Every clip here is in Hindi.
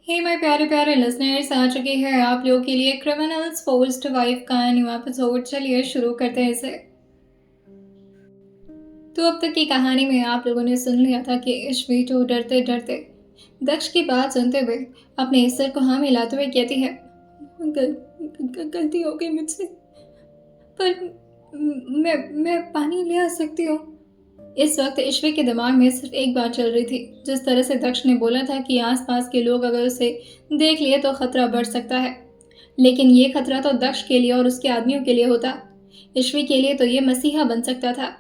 हे माय प्यारे प्यारे लिसनर्स, आ चुकी है आप लोगों के लिए क्रिमिनल्स फर्स्ट वाइफ का न्यू एपिसोड। चलिए शुरू करते हैं इसे। तो अब तक की कहानी में आप लोगों ने सुन लिया था कि इश्वीटो डरते डरते दक्ष की बात सुनते हुए अपने सिर को हाँ मिलाते हुए कहती है, गलती हो गई मुझसे, पर मैं पानी ले आ सकती हूँ। इस वक्त ईश्वी के दिमाग में सिर्फ एक बात चल रही थी। जिस तरह से दक्ष ने बोला था कि आसपास के लोग अगर उसे देख लिए तो खतरा बढ़ सकता है, लेकिन ये खतरा तो दक्ष के लिए और उसके आदमियों के लिए होता। ईश्वी के लिए तो ये मसीहा बन सकता था,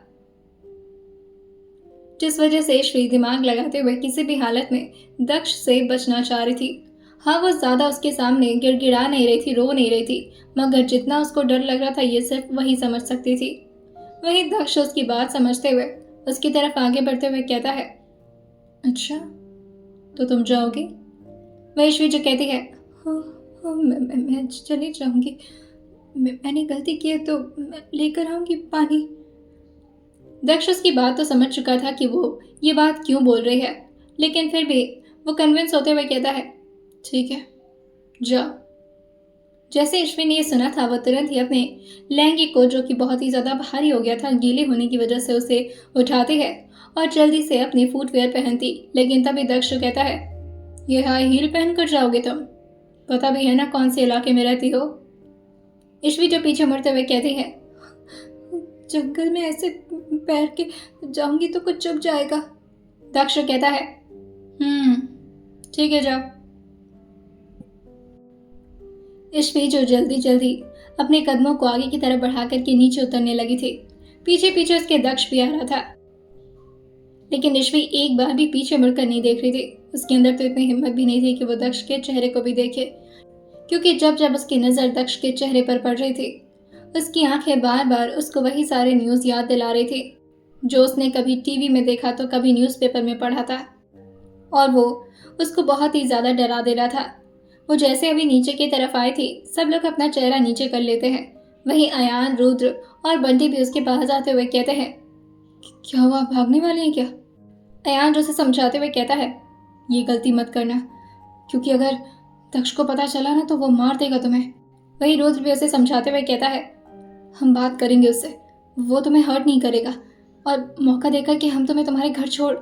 जिस वजह से ईश्वी दिमाग लगाते हुए किसी भी हालत में दक्ष से बचना चाह रही थी। हाँ, वो ज्यादा उसके सामने गिड़गिड़ा नहीं रही थी, रो नहीं रही थी, मगर जितना उसको डर लग रहा था ये सिर्फ वही समझ सकती थी। वही दक्ष उसकी बात समझते हुए उसकी तरफ आगे बढ़ते हुए कहता है, अच्छा तो तुम जाओगी? वैश्वी जो कहती है, हाँ हाँ मैं चली जाऊंगी, मैंने गलती की है तो मैं लेकर आऊंगी पानी। दक्ष उसकी बात तो समझ चुका था कि वो ये बात क्यों बोल रही है, लेकिन फिर भी वो कन्विंस होते हुए कहता है, ठीक है जाओ। जैसे ईश्वी ने ये सुना था वो तुरंत ही अपने लहंगे को, जो कि बहुत ही ज्यादा भारी हो गया था गीले होने की वजह से, उसे उठाती है और जल्दी से अपनी फुटवेयर पहनती। लेकिन तभी दक्ष कहता है, ये हाई हील पहन कर जाओगे तुम? पता भी है ना कौन से इलाके में रहती हो? ईश्वी जो पीछे मुड़ते हुए कहती है, जंगल में ऐसे पैर के जाऊंगी तो कुछ चुभ जाएगा। दक्ष कहता है, ठीक है जाओ। ईश्वी जो जल्दी जल्दी अपने कदमों को आगे की तरफ बढ़ा करके नीचे उतरने लगी थी। पीछे पीछे उसके दक्ष भी आ रहा था, लेकिन ईश्वी एक बार भी पीछे मुड़कर नहीं देख रही थी। उसके अंदर तो इतनी हिम्मत भी नहीं थी कि वो दक्ष के चेहरे को भी देखे, क्योंकि जब जब उसकी नजर दक्ष के चेहरे पर पड़ रही थी उसकी आंखें बार बार उसको वही सारे न्यूज याद दिला रही थी जो उसने कभी टीवी में देखा तो कभी न्यूज़पेपर में पढ़ा था, और वो उसको बहुत ही ज्यादा डरा दे रहा था। वो जैसे अभी नीचे की तरफ आई थी, सब लोग अपना चेहरा नीचे कर लेते हैं। वहीं अयान, रुद्र और बंटी भी उसके पास आते हुए कहते हैं, क्या हुआ, भागने वाले हैं क्या? अयान जो उसे समझाते हुए कहता है, ये गलती मत करना, क्योंकि अगर दक्ष को पता चला ना तो वो मार देगा तुम्हें। वहीं रुद्र भी उसे समझाते हुए कहता है, हम बात करेंगे उससे, वो तुम्हें हर्ट नहीं करेगा, और मौका देकर कि हम तुम्हें तुम्हारे घर छोड़।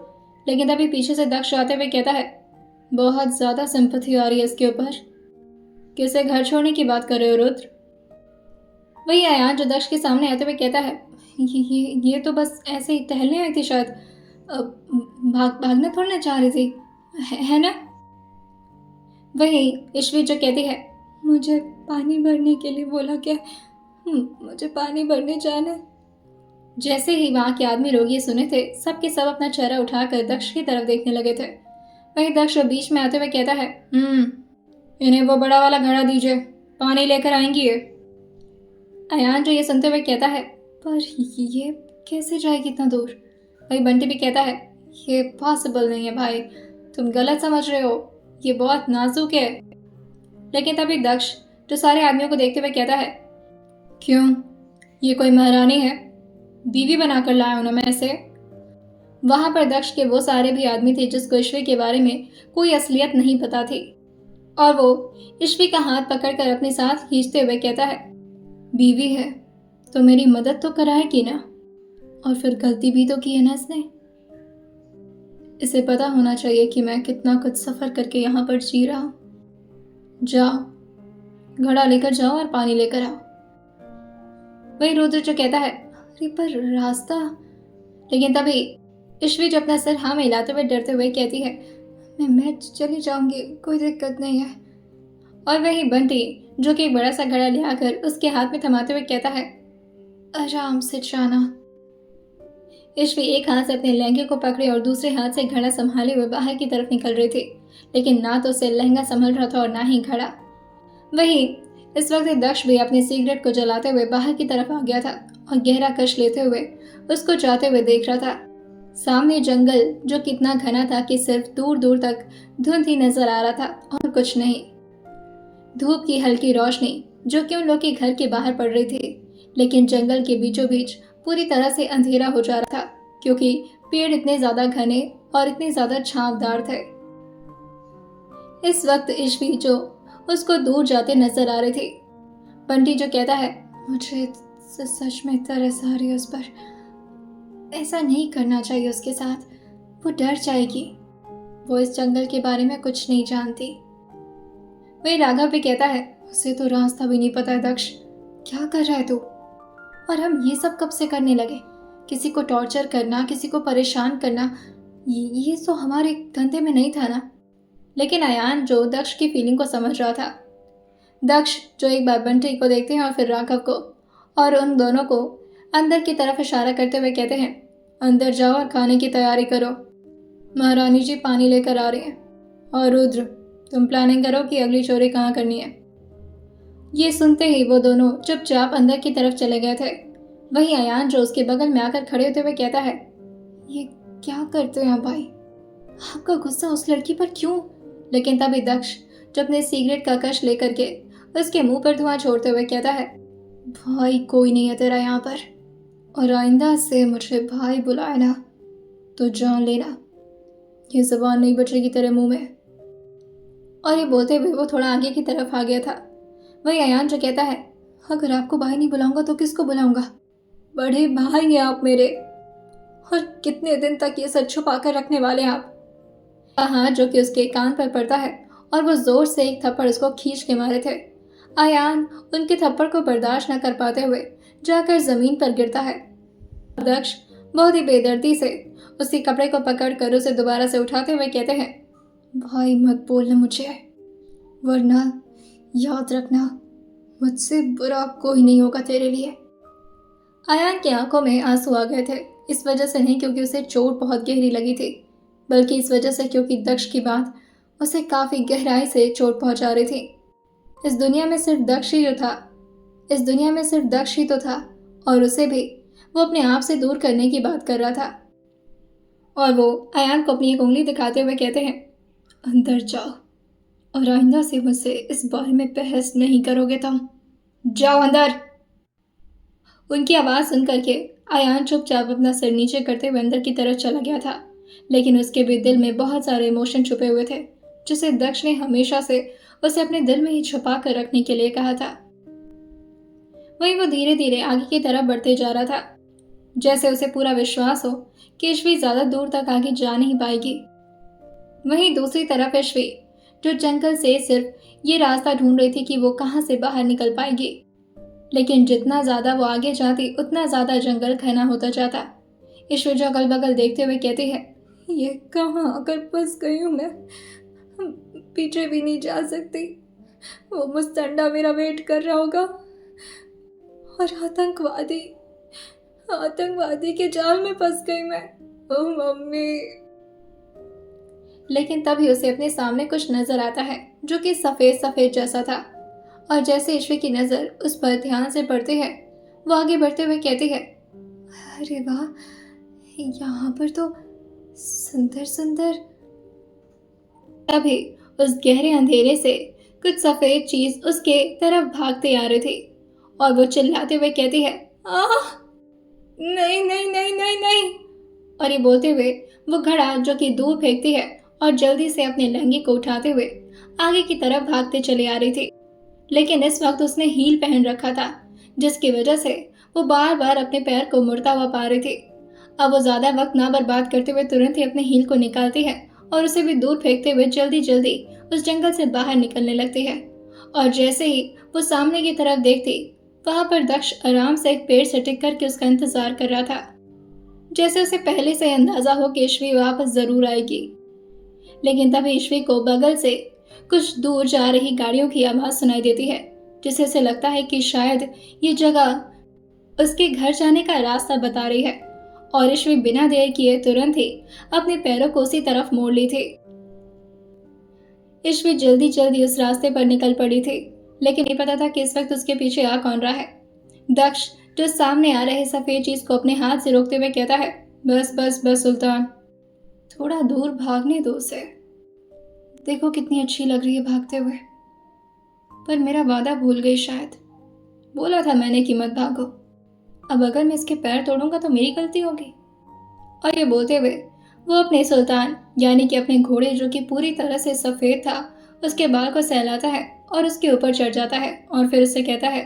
लेकिन तभी पीछे से दक्ष आते हुए कहता है, बहुत ज्यादा सिंपैथी आ रही है इसके ऊपर, किसे घर छोड़ने की बात कर रहे हो रुद्र? वही अयान जो दक्ष के सामने आते हुए कहता है, ये तो बस ऐसे ही टहलने आई थी शायद, भागना थोड़ा ना चाह रही थी, है ना? वही ईश्वी जो कहती है, मुझे पानी भरने के लिए बोला क्या? मुझे पानी भरने जाना है। जैसे ही वहां के आदमी लोग ये सुने थे, सबके सब अपना चेहरा उठाकर दक्ष की तरफ देखने लगे थे। वही दक्ष बीच में आते हुए कहता है, इन्हें वो बड़ा वाला घड़ा दीजिए, पानी लेकर आएंगी ये। अयान जो ये सुनते हुए कहता है, पर ये कैसे जाएगी इतना दूर? वही बंटी भी कहता है, ये पॉसिबल नहीं है भाई, तुम गलत समझ रहे हो, ये बहुत नाजुक है। लेकिन तभी दक्ष जो सारे आदमियों को देखते हुए कहता है, क्यों, ये कोई महारानी है? बीवी बनाकर लाया हूं ना मैं इसे। वहां पर दक्ष के वो सारे भी आदमी थे जिसको ईश्वी के बारे में कोई असलियत नहीं पता थी, और वो ईश्वी का हाथ पकड़कर अपने साथ खींचते हुए कहता है, बीवी है तो मेरी मदद तो कराएगी ना, और फिर गलती भी तो की है ना इसने। इसे पता होना चाहिए कि मैं कितना कुछ सफर करके यहाँ पर जी रहा हूं। जाओ, घड़ा लेकर जाओ और पानी लेकर आओ। वही रुद्र जो कहता है, अरे पर रास्ता। लेकिन तभी ईश्वी जो अपना सिर हाँ में हिलाते हुए डरते हुए कहती है, मैं चली जाऊंगी, कोई दिक्कत नहीं है। और वही बंटी जो कि एक बड़ा सा घड़ा ले आकर उसके हाथ में थमाते हुए कहता है, आराम से जाना। ईश्वी एक हाथ से अपने लहंगे को पकड़े और दूसरे हाथ से घड़ा संभाले हुए बाहर की तरफ निकल रही थी, लेकिन ना तो उसे लहंगा संभल रहा था और ना ही घड़ा। वही इस वक्त दक्ष भी अपने सिगरेट को जलाते हुए बाहर की तरफ आ गया था और गहरा कश लेते हुए उसको जाते हुए देख रहा था। सामने जंगल जो कितना घना था कि सिर्फ दूर दूर तक धुंध ही नजर आ रहा था और कुछ नहीं। धूप की हल्की रोशनी जो कि उन लोग के घर के बाहर पड़ रही थी, लेकिन जंगल के बीचों बीच पूरी तरह से अंधेरा हो जा रहा था, क्योंकि पेड़ इतने ज्यादा घने और इतने ज्यादा छांवदार थे। इस वक्त ईश्वी जो उसको दूर जाते नजर आ रहे थे। बंटी जो कहता है, मुझे सच में तरस आ रही है उस पर, ऐसा नहीं करना चाहिए उसके साथ, वो डर जाएगी, वो इस जंगल के बारे में कुछ नहीं जानती। वही राघव भी कहता है, उसे तो रास्ता भी नहीं पता है दक्ष, क्या कर रहा है तू? और हम ये सब कब से करने लगे? किसी को टॉर्चर करना, किसी को परेशान करना, ये तो हमारे धंधे में नहीं था ना। लेकिन अयान जो दक्ष की फीलिंग को समझ रहा था, दक्ष जो एक बार बंटी को देखते हैं और फिर राघव को, और उन दोनों को अंदर की तरफ इशारा करते हुए कहते हैं, अंदर जाओ और खाने की तैयारी करो, महारानी जी पानी लेकर आ रही हैं, और रुद्र तुम प्लानिंग करो कि अगली चोरी कहाँ करनी है। ये सुनते ही वो दोनों चुपचाप अंदर की तरफ चले गए थे। वहीं अयान जो उसके बगल में आकर खड़े होते हुए कहता है, ये क्या करते हैं भाई, आपका गुस्सा उस लड़की पर क्यों? लेकिन तभी दक्ष जो अपने सिगरेट का कश लेकर के उसके मुंह पर धुआं छोड़ते हुए कहता है, भाई कोई नहीं है तेरा यहाँ पर, और आइंदा से मुझे भाई बुलाए ना तो जान लेना, ये जबान नहीं बचेगी तेरे मुंह में। और ये बोलते हुए वो थोड़ा आगे की तरफ आ गया था। वही अयान जो कहता है, अगर आपको भाई नहीं बुलाऊंगा तो किसको बुलाऊंगा? बड़े भाई हैं आप मेरे, और कितने दिन तक ये सच छुपा कर रखने वाले आप? हाथ जो कि उसके कान पर पड़ता है और वो जोर से एक थप्पड़ उसको खींच के मारे थे। अयान उनके थप्पड़ को बर्दाश्त न कर पाते हुए जाकर जमीन पर गिरता है। दक्ष बहुत ही बेदर्दी से उसके कपड़े को पकड़कर उसे दोबारा से उठाते हुए कहते हैं, भाई मत बोलना मुझे, वरना याद रखना मुझसे बुरा कोई नहीं होगा तेरे लिए। अयान की आंखों में आंसू आ गए थे, इस वजह से नहीं क्योंकि उसे चोट बहुत गहरी लगी थी, बल्कि इस वजह से क्योंकि दक्ष की बात उसे काफी गहराई से चोट पहुंचा रही थी। इस दुनिया में सिर्फ दक्ष ही जो था, इस दुनिया में सिर्फ दक्ष ही तो था, और उसे भी वो अपने आप से दूर करने की बात कर रहा था। और वो अयान को अपनी एक उंगली दिखाते हुए कहते हैं, अंदर जाओ और आइंदा से मुझसे इस बारे में बहस नहीं करोगे तुम, जाओ अंदर। उनकी आवाज़ सुन करके अयान चुपचाप अपना सिर नीचे करते हुए अंदर की तरफ चला गया था, लेकिन उसके भी दिल में बहुत सारे इमोशन छुपे हुए थे, जिसे दक्ष ने हमेशा से उसे अपने दिल में ही छुपा कर रखने के लिए कहा था। वहीं वो धीरे धीरे आगे की तरफ बढ़ते जा रहा था, जैसे उसे पूरा विश्वास हो कि ईश्वी ज्यादा दूर तक आगे जा नहीं पाएगी। वहीं दूसरी तरफ ईश्वी जो जंगल से सिर्फ ये रास्ता ढूंढ रही थी कि वो कहाँ से बाहर निकल पाएगी, लेकिन जितना ज्यादा वो आगे जाती उतना ज्यादा जंगल घना होता जाता। ईश्वी जो अगल बगल देखते हुए कहती है, ये कहाँ आकर फंस गई हूँ मैं, पीछे भी नहीं जा सकती, वो मुस्तंडा मेरा वेट कर रहा होगा, और आतंकवादी के जाल में फंस गई मैं, ओ मम्मी। लेकिन तभी उसे अपने सामने कुछ नजर आता है जो कि सफेद सफेद जैसा था, और जैसे ईश्वी की नजर उस पर ध्यान से पड़ती है, वो आगे बढ़ते हुए कहती है, अरे वाह, यहाँ पर तो सुंदर सुंदर। तभी उस गहरे अंधेरे से कुछ सफेद चीज उसके तरफ भागते आ रही थी, और वो चिल्लाते हुए कहती है, आह, नहीं नहीं नहीं नहीं नहीं। और ये बोलते हुए वो घड़ा जो कि दूर फेंकती है और जल्दी से अपने लहंगे को उठाते हुए आगे की तरफ भागते चले आ रही थी। लेकिन इस वक्त उसने हील पहन रखा था, जिसकी वजह से वो बार बार अपने पैर को मुड़ता हुआ पा रही थी। अब वो ज्यादा वक्त ना बर्बाद करते हुए तुरंत ही अपने हील को निकालती है और उसे भी दूर फेंकते हुए जल्दी जल्दी उस जंगल से बाहर निकलने लगती है। और जैसे ही वो सामने की तरफ देखती, वहां पर दक्ष आराम से एक पेड़ से टिक करके उसका इंतजार कर रहा था, जैसे उसे पहले से अंदाजा हो कि ईश्वी वापस जरूर आएगी। लेकिन तभी ईश्वी को बगल से कुछ दूर जा रही गाड़ियों की आवाज सुनाई देती है, जिससे उसे लगता है कि शायद ये जगह उसके घर जाने का रास्ता बता रही है। और ईश्वी बिना देर किए तुरंत ही अपने पैरों को उसी तरफ मोड़ ली थी। ईश्वी जल्दी जल्दी उस रास्ते पर निकल पड़ी थी, लेकिन ये पता था कि इस वक्त उसके पीछे आ कौन रहा है। दक्ष जो सामने आ रहे सफेद चीज को अपने हाथ से रोकते हुए कहता है, बस बस बस सुल्तान, थोड़ा दूर भागने दो उसे, देखो कितनी अच्छी लग रही है भागते हुए, पर मेरा वादा भूल गई शायद, बोला था मैंने कि मत भागो, अब अगर मैं इसके पैर तोड़ूंगा तो मेरी गलती होगी। और ये बोलते हुए वो अपने सुल्तान यानी कि अपने घोड़े जो कि पूरी तरह से सफेद था उसके बाल को सहलाता है और उसके ऊपर चढ़ जाता है और फिर उससे कहता है,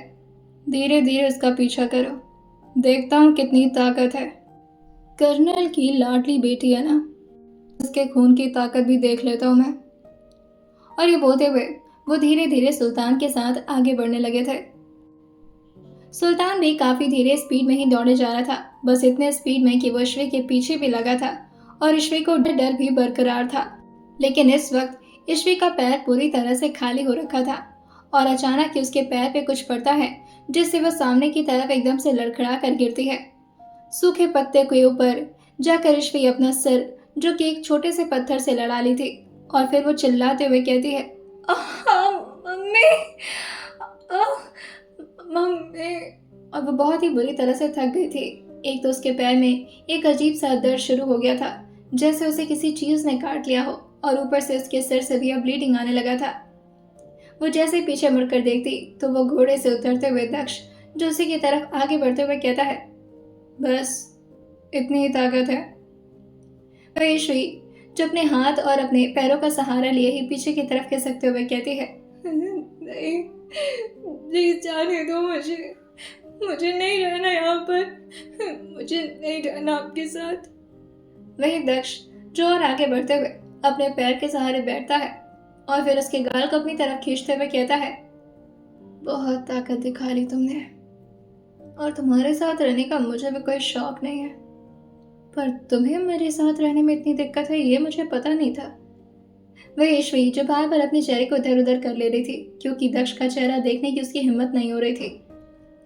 धीरे धीरे उसका पीछा करो, देखता हूँ कितनी ताकत है। कर्नल की लाडली बेटी है ना, उसके खून की ताकत भी देख लेता हूँ मैं। और ये बोलते हुए वो धीरे धीरे सुल्तान के साथ आगे बढ़ने लगे थे। सुल्तान भी काफी धीरे स्पीड में ही दौड़े जा रहा था, बस इतने स्पीड में कि वो ईश्वी के पीछे भी लगा था और ईश्वी को डर भी बरकरार था। लेकिन इस वक्त ईश्वी का पैर पूरी तरह से खाली हो रखा था और अचानक ही उसके पैर पे कुछ पड़ता है, जिससे वह सामने की तरफ एकदम से लड़खड़ा कर गिरती है। सूखे पत्ते के ऊपर जाकर ईश्वी अपना सिर, जो कि एक छोटे से पत्थर से लड़ा ली थी, और फिर वो चिल्लाते हुए कहती है, मम्मी, मम्मी। और वो बहुत ही बुरी तरह से थक गई थी। एक तो उसके पैर में एक अजीब सा दर्द शुरू हो गया था, जैसे उसे किसी चीज ने काट लिया हो, और ऊपर से उसके सिर से भी अब ब्लीडिंग आने लगा था। वो जैसे पीछे मुड़कर देखती तो वो घोड़े से उतरते हुए दक्ष, जो उसी की तरफ आगे बढ़ते हुए कहता है, बस इतनी ही ताकत है। ईश्वी जो अपने हाथ और अपने पैरों का सहारा लिए ही पीछे की तरफ खिसकते हुए कहती है, नहीं, प्लीज जाने दो मुझे नहीं रहना यहाँ पर, मुझे नहीं रहना आपके साथ। वही दक्ष जो और आगे बढ़ते हुए अपने पैर के सहारे बैठता है और फिर उसके गाल को अपनी तरफ खींचते हुए कहता है, बहुत ताकत दिखा ली तुमने, और तुम्हारे साथ रहने का मुझे भी कोई शौक नहीं है, पर तुम्हें मेरे साथ रहने में इतनी दिक्कत है ये मुझे पता नहीं था। वह ईश्वी जो बार बार अपने चेहरे को इधर उधर कर ले रही थी, क्योंकि दक्ष का चेहरा देखने की उसकी हिम्मत नहीं हो रही थी।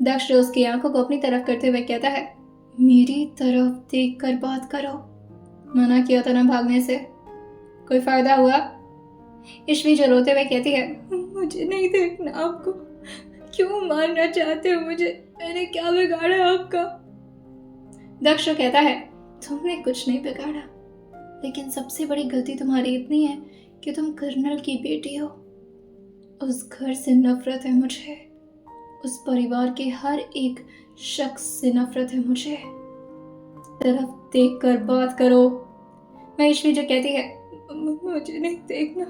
दक्ष जो उसकी आंखों को अपनी तरफ करते हुए कहता है, मेरी तरफ देख कर बात करो, मना किया था ना भागने से, कोई फायदा हुआ? ईश्वी जो रोते हुए कहती है, मुझे नहीं देखना आपको, क्यों मारना चाहते हो मुझे, मैंने क्या बिगाड़ा आपका? दक्ष कहता है, तुमने कुछ नहीं बिगाड़ा, लेकिन सबसे बड़ी गलती तुम्हारी इतनी है कि तुम कर्नल की बेटी हो। उस घर से नफरत है मुझे, उस परिवार के हर एक शख्स से नफरत है मुझे। तरफ देखकर बात करो। महेश्वरी जो कहती है, मुझे नहीं देखना,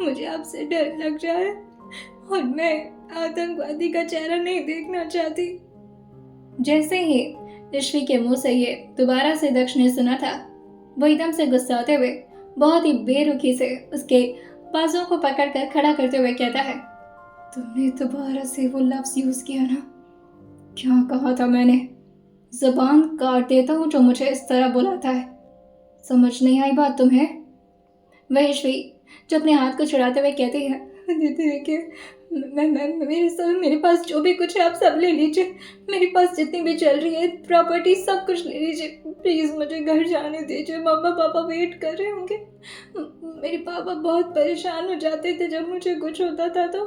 मुझे आपसे डर लग रहा है और मैं आतंकवादी का चेहरा नहीं देखना चाहती। जैसे ही ईश्वी के मुंह से ये दोबारा से दक्ष ने सुना था, वो एकदम से गुस्साते हुए बहुत ही बेरुखी से उसके बाजों को पकड़कर खड़ा करते हुए कहता है, तुमने दोबारा से वो लफ्ज यूज किया ना? क्या कहा था मैंने? जबान काट देता हूँ जो मुझे इस तरह बुलाता है। समझ नहीं आई बात तुम्हें? वह ईश्वी जो अपने हाथ को छुड़ाते हुए कहती है, देखिए, मेरे पास जो भी कुछ है आप सब ले लीजिए, मेरे पास जितनी भी चल रही है प्रॉपर्टी सब कुछ ले लीजिए, प्लीज मुझे घर जाने दीजिए, मम्मा पापा वेट कर रहे होंगे, मेरे पापा बहुत परेशान हो जाते थे जब मुझे कुछ होता था। तो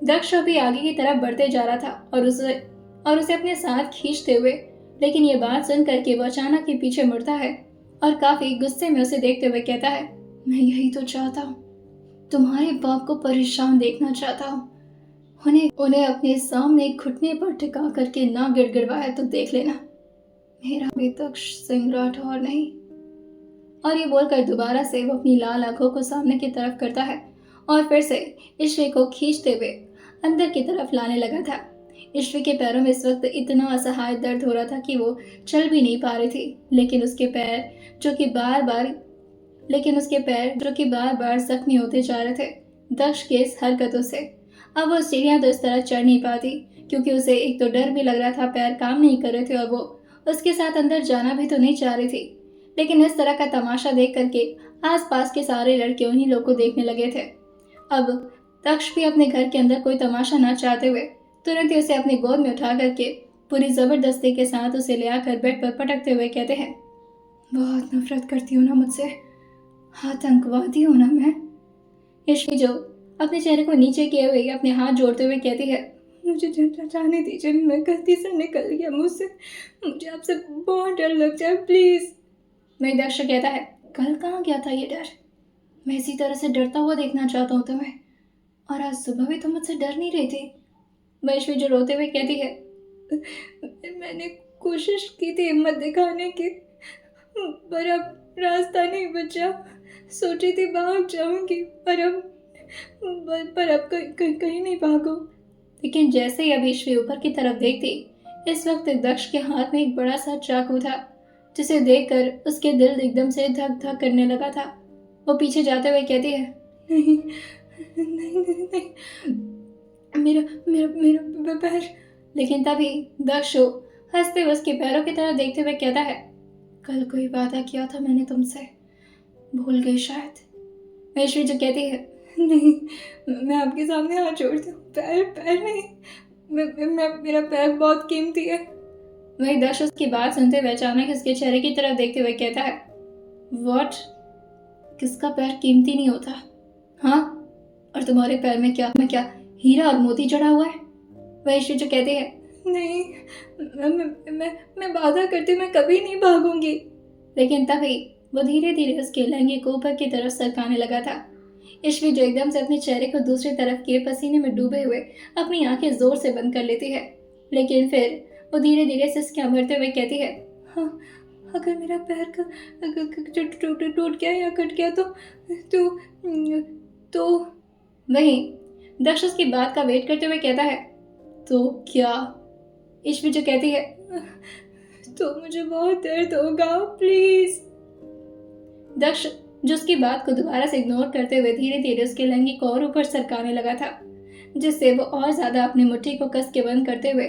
दक्ष भी आगे की तरफ बढ़ते जा रहा था और उसे अपने साथ खींचते हुए, लेकिन ये बात सुन करके वो अचानक ही पीछे मुड़ता है और काफी गुस्से में उसे देखते हुए कहता है, मैं यही तो चाहता हूँ, तुम्हारे बाप को परेशान देखना चाहता हूँ, उन्हें अपने सामने घुटने पर टिका करके ना गिड़गिड़वाए तो देख लेना, मेरा भी दक्ष सिंह राठौर नहीं। और ये बोलकर दोबारा से वो अपनी लाल आंखों को सामने की तरफ करता है और फिर से ईश्वी को खींचते हुए अंदर की तरफ लाने लगा था। ईश्वी के पैरों में इस वक्त इतना असहाय दर्द हो रहा था कि वो चल भी नहीं पा रही थी, लेकिन उसके पैर जो कि बार बार जख्मी होते जा रहे थे दक्ष के इस हरकतों से। अब वो सीढ़ियां तो इस तरह चढ़ नहीं पाती, क्योंकि उसे एक तो डर भी लग रहा था, पैर काम नहीं कर रहे थे और वो उसके साथ अंदर जाना भी तो नहीं चाह रही थी। लेकिन इस तरह का तमाशा देख करके आसपास के सारे लड़के उन्हीं लोग को देखने लगे थे। अब दक्ष भी अपने घर के अंदर कोई तमाशा ना चाहते हुए तुरंत ही उसे अपनी गोद में उठा करके पूरी जबरदस्ती के साथ उसे ले आकर बेड पर पटकते हुए कहते हैं, बहुत नफरत करती हूँ ना मुझसे, आतंकवादी हूँ ना मैं। ईश्वी जो अपने चेहरे को नीचे किए हुए अपने हाथ जोड़ते हुए कहती है, मुझे जाने दीजिए, मैं गलती से निकल गया मुझसे, मुझे आपसे बहुत डर लगता है, प्लीज। मैं दक्ष कहता है, कल कहाँ गया था ये डर? मैं इसी तरह से डरता हुआ देखना चाहता हूँ तुम्हें, और आज सुबह भी तुम मुझसे डर नहीं रही थी। वैश्वी जो रोते हुए कहती है, मैंने कोशिश की थी हिम्मत दिखाने की, पर अब रास्ता नहीं बचा, सोची थी भाग जाऊंगी, पर अब कहीं नहीं भागो। लेकिन जैसे ही अब ईश्वी ऊपर की तरफ देखती, इस वक्त दक्ष के हाथ में एक बड़ा सा चाकू था, जिसे देखकर उसके दिल एकदम से धक धक करने लगा था। वो पीछे जाते हुए कहती है, नहीं नहीं नहीं, नहीं। मेरा मेरा मेरा पैर। लेकिन तभी दक्ष हंसते हुए उसके पैरों की तरफ देखते हुए कहता है, कल कोई वादा किया था मैंने तुमसे, भूल गई शायद। ईश्वी जो कहती है, नहीं, मैं आपके सामने हाथ जोड़ती हूँ, पैर नहीं, मेरा पैर बहुत कीमती है। वही दक्ष उसकी बात सुनते हुए अचानक उसके चेहरे की तरफ देखते हुए कहता है, व्हाट? किसका पैर कीमती नहीं होता? हाँ, और तुम्हारे पैर में क्या हीरा और मोती जड़ा हुआ है? वही जो कहते हैं, नहीं, मैं वादा करती मैं कभी नहीं भागूंगी। लेकिन तभी वो धीरे धीरे उसके लहंगे को ऊपर की तरफ सरकाने लगा था। ईश्वी जो एकदम से अपने चेहरे को दूसरी तरफ किए पसीने में डूबे हुए अपनी आंखें जोर से बंद कर लेती है। लेकिन फिर वो धीरे धीरे सिसकियां भरते हुए कहती है, हाँ, अगर मेरा पैर टूट गया या कट गया तो वही दक्ष उसकी बात का वेट करते हुए कहता है, तो क्या? ईश्वी जो कहती है, तो मुझे बहुत दर्द होगा, प्लीज। दक्ष जो उसकी बात को दोबारा से इग्नोर करते हुए धीरे धीरे उसके लहंगे को और ऊपर सरकाने लगा था, जिससे वो और ज्यादा अपनी मुट्ठी को कस के बंद करते हुए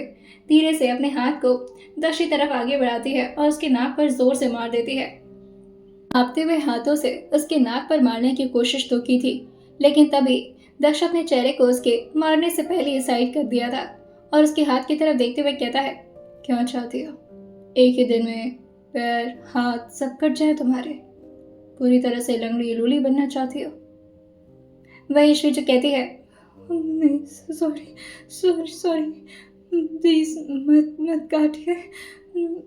धीरे से अपने हाथ को दक्ष की तरफ आगे बढ़ाती है और उसके नाक पर जोर से मार देती है। कांपते हुए हाथों से उसके नाक पर मारने की कोशिश तो की थी, लेकिन तभी दक्ष अपने चेहरे को उसके मारने से पहले ही साइड कर दिया था और उसके हाथ की तरफ देखते हुए कहता है, क्या चाहती हो? एक ही दिन में पैर हाथ सब कट जाए तुम्हारे? पूरी तरह से लंगड़ी लूली बनना चाहती हो? वह ईश्वी जो कहती है, नहीं, सॉरी प्लीज, मत काटिए,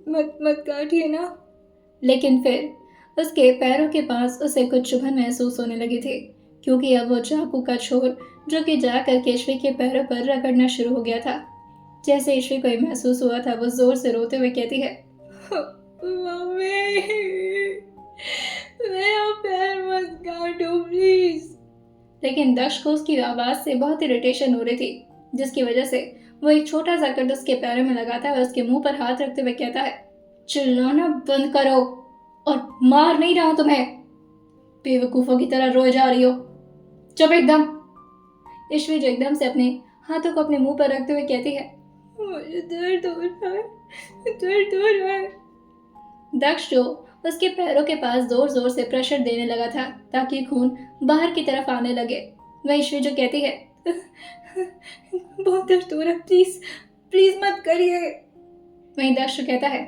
मत काटिए ना। लेकिन फिर उसके पैरों के पास उसे कुछ चुभन महसूस होने लगी थी, क्योंकि अब वो चाकू का छोर जो कि जाकर ईश्वी के पैरों पर रगड़ना शुरू हो गया था। जैसे ईश्वी को महसूस हुआ था, वो जोर से रोते हुए कहती है, मम्मी, मेरा पैर मत काटो प्लीज। लेकिन दक्ष को उसकी आवाज से बहुत इरिटेशन हो रही थी, जिसकी वजह से वो एक छोटा सा कट उसके पैरों में लगाता है और उसके मुंह पर हाथ रखते हुए कहता है, चिल्लाना बंद करो और मार नहीं रहा तुम्हें, बेवकूफों की तरह रोए जा रही हो, चुप एकदम। ईश्वी जो एकदम से अपने हाथों को अपने मुंह पर रखते हुए कहती है, मुझे दर्द हो रहा है। दक्ष जो उसके पैरों के पास जोर जोर से प्रेशर देने लगा था ताकि खून बाहर की तरफ आने लगे। वह ईश्वी जो कहती है, बहुत दर्द हो रहा है, प्लीज मत करिए। वहीं दक्ष कहता है,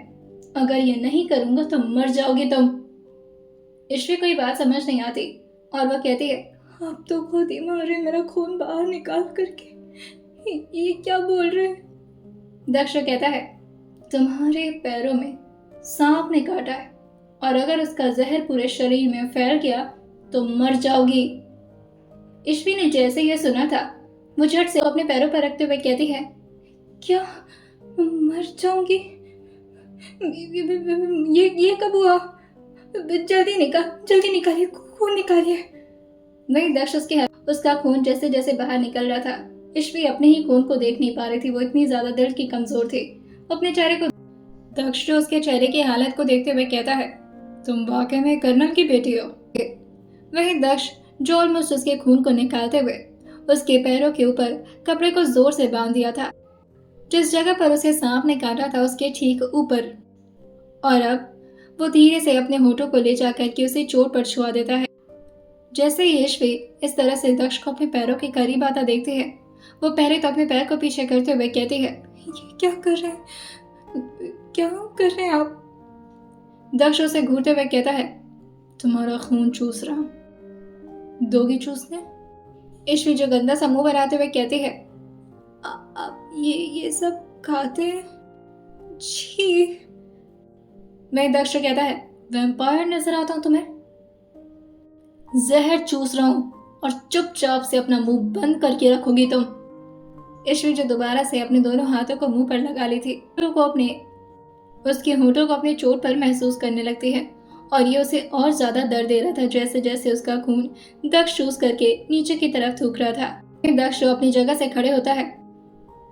अगर ये नहीं करूंगा तो मर जाओगे तुम। ईश्वी को ये बात समझ नहीं आती और वह कहती है, आप तो खुद ही मारे मेरा खून बाहर निकाल करके, ये क्या बोल रहे हैं? दक्ष कहता है, तुम्हारे पैरों में सांप ने काटा है और अगर उसका जहर पूरे शरीर में फैल गया तो मर जाओगी। ईश्वी ने जैसे यह सुना था, वो झट से अपने पैरों पर रखते हुए कहती है, क्या मर जाऊंगी? ये कब हुआ? जल्दी निकालिए, खून निकालिए। वही दक्ष उसका खून जैसे जैसे बाहर निकल रहा था। ईश्वी अपने ही खून को देख नहीं पा रही थी, वो इतनी ज्यादा दिल की कमजोर थी। अपने चेहरे को दक्ष जो उसके चेहरे की हालत को देखते हुए कहता है, तुम वाकई में कर्नल की बेटी हो? वही दक्ष जो ऑलमोस्ट उसके खून को निकालते हुए उसके पैरों के ऊपर कपड़े को जोर से बांध दिया था, जिस जगह पर उसे सांप ने काटा था उसके ठीक ऊपर, और अब वो धीरे से अपने होठों को ले जाकर के उसे चोट पर छुआ देता है। जैसे ही ईश्वी इस तरह से दक्ष को अपने पैरों के करीब आता देखती है, वो पहले तो अपने पैर को पीछे करते हुए कहती है, ये क्या कर रहे हैं आप? दक्ष उसे घूरते हुए कहता है, तुम्हारा खून चूस रहा हूं, दोगी चूसने? ईश्वी जो गंदा सा मुंह बनाते हुए कहती है, आप ये सब खाते हैं? छी। मैं दक्ष कहता है, वैम्पायर नजर आता हूं तुम्हें? जहर चूस रहा हूं और चुपचाप से अपना मुंह बंद करके रखोगी तुम। ईश्वी जो दोबारा से अपने दोनों हाथों को मुंह पर लगा ली थी, उसके होठों को अपने चोट पर महसूस करने लगती है और ये उसे और ज्यादा दर्द दे रहा था जैसे जैसे उसका खून दक्ष चूस करके नीचे की तरफ थूक रहा था। दक्ष अपनी जगह से खड़े होता है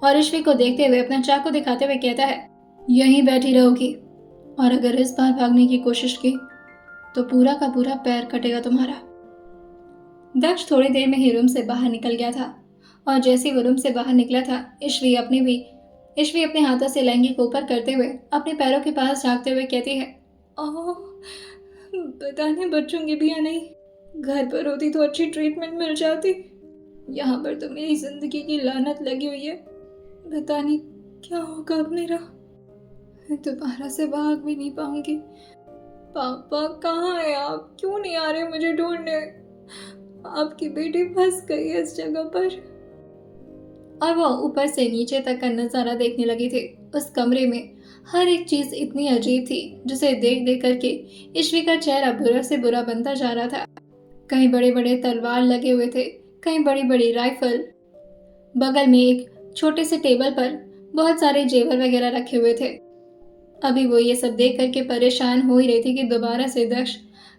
और ईश्वी को देखते हुए अपना चाकू दिखाते हुए कहता है, यहीं बैठी रहोगी और अगर इस बार भागने की कोशिश की तो पूरा का पूरा पैर कटेगा तुम्हारा। दक्ष थोड़ी देर में ही रूम से बाहर निकल गया था और जैसे वो रूम से बाहर निकला था, ईश्वी अपने हाथों से लहंगे को ऊपर करते हुए अपने पैरों के पास झांकते हुए कहती है, ओह बताने बचूंगी भी या नहीं। घर पर होती तो अच्छी ट्रीटमेंट मिल जाती, यहाँ पर तो मेरी जिंदगी की लानत लगी हुई है। पता नहीं क्या होगा अब मेरा, दोबारा से भाग भी नहीं पाऊंगी। पापा कहाँ है आप, क्यों नहीं आ रहे मुझे ढूंढने? आपकी बेटी फंस गई है इस जगह पर। और वो ऊपर से नीचे तक का नजारा देखने लगी थी। उस कमरे में हर एक चीज इतनी अजीब थी जिसे देख देख करके ईश्वी का चेहरा बुरा से बुरा बनता जा रहा था। कहीं बड़े बड़े तलवार लगे हुए थे, कहीं बड़ी बड़ी राइफल। बगल में एक छोटे से टेबल पर बहुत सारे जेवर वगैरह रखे हुए थे। अभी वो ये सब देख करके परेशान हो ही रही थी कि दोबारा से दक्ष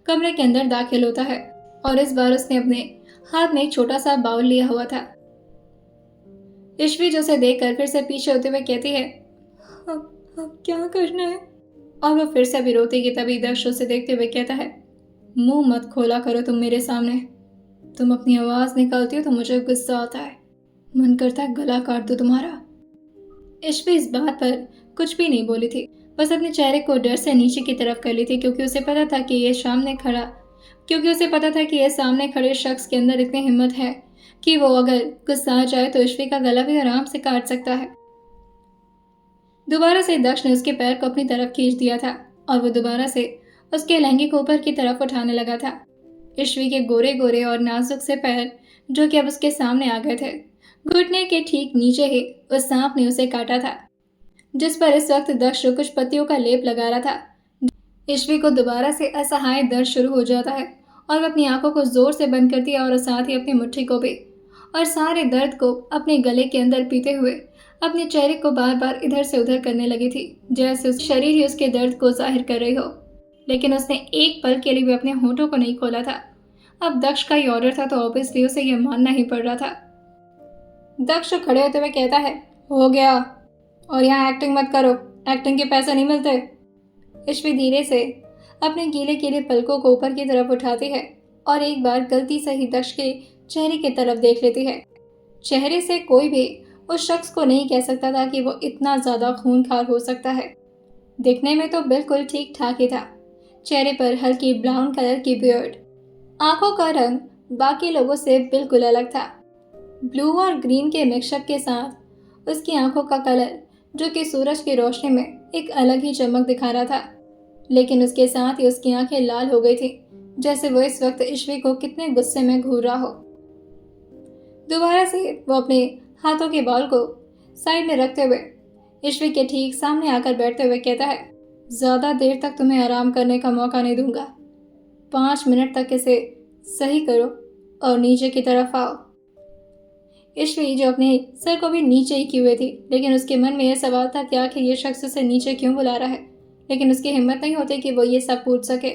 कमरे के अंदर दाखिल होता है और इस बार उसने अपने हाथ में एक छोटा सा बाउल लिया हुआ था। ईश्वी जो उसे देखकर फिर से पीछे होते हुए कहती है, अब क्या करना है? और वो फिर से अभी रोती कि तभी दक्ष उसे देखते हुए कहता है, मुंह मत खोला करो तुम मेरे सामने। तुम अपनी आवाज निकालती हो तो मुझे गुस्सा आता है, मन करता है गला काट दूं तुम्हारा। ईश्वी इस बात पर कुछ भी नहीं बोली थी, बस अपने चेहरे को डर से नीचे की तरफ कर ली थी क्योंकि उसे पता था कि ये सामने खड़े शख्स के अंदर इतनी हिम्मत है कि वो अगर गुस्सा आ जाए तो ईश्वी का गला भी आराम से काट सकता है। दोबारा से दक्ष ने उसके पैर को अपनी तरफ खींच दिया था और वो दोबारा से उसके लहंगे को ऊपर की तरफ उठाने लगा था। ईश्वी के गोरे गोरे और नाजुक से पैर जो कि अब उसके सामने आ गए थे, घुटने के ठीक नीचे ही उस सांप ने उसे काटा था जिस पर इस वक्त दक्ष कुछ पत्तियों का लेप लगा रहा था। ईश्वी को दोबारा से असहाय दर्द शुरू हो जाता है और वह अपनी आंखों को जोर से बंद करती है और साथ ही अपनी मुट्ठी को भी, और सारे दर्द को अपने गले के अंदर पीते हुए अपने चेहरे को बार बार इधर से उधर करने लगी थी जैसे उस शरीर ही उसके दर्द को जाहिर कर रही हो। लेकिन उसने एक पल के लिए भी अपने होठों को नहीं खोला था। अब दक्ष का ही ऑर्डर था तो ऑब्वियसली उसे यह मानना ही पड़ रहा था। दक्ष खड़े होते हुए कहता है, हो गया, और यहाँ एक्टिंग मत करो, एक्टिंग के पैसे नहीं मिलते। ईश्वी धीरे से अपने गीले गीले पलकों को ऊपर की तरफ उठाती है और एक बार गलती से ही दक्ष के चेहरे की तरफ देख लेती है। चेहरे से कोई भी उस शख्स को नहीं कह सकता था कि वो इतना ज्यादा खूंखार हो सकता है। दिखने में तो बिल्कुल ठीक ठाक ही था। चेहरे पर हल्की ब्राउन कलर की बियर्ड, आंखों का रंग बाकी लोगों से बिल्कुल अलग था। ब्लू और ग्रीन के मिक्सअप के साथ उसकी आंखों का कलर जो कि सूरज की रोशनी में एक अलग ही चमक दिखा रहा था। लेकिन उसके साथ ही उसकी आंखें लाल हो गई थी जैसे वो इस वक्त ईश्वी को कितने गुस्से में घूर रहा हो। दोबारा से वो अपने हाथों के बाल को साइड में रखते हुए ईश्वी के ठीक सामने आकर बैठते हुए कहता है, ज्यादा देर तक तुम्हें आराम करने का मौका नहीं दूंगा। 5 मिनट तक इसे सही करो और नीचे की तरफ आओ। ईश्वी जो अपने सर को भी नीचे ही किए हुए थी, लेकिन उसके मन में यह सवाल था कि आखिर ये शख्स उसे नीचे क्यों बुला रहा है, लेकिन उसकी हिम्मत नहीं होती कि वो ये सब पूछ सके।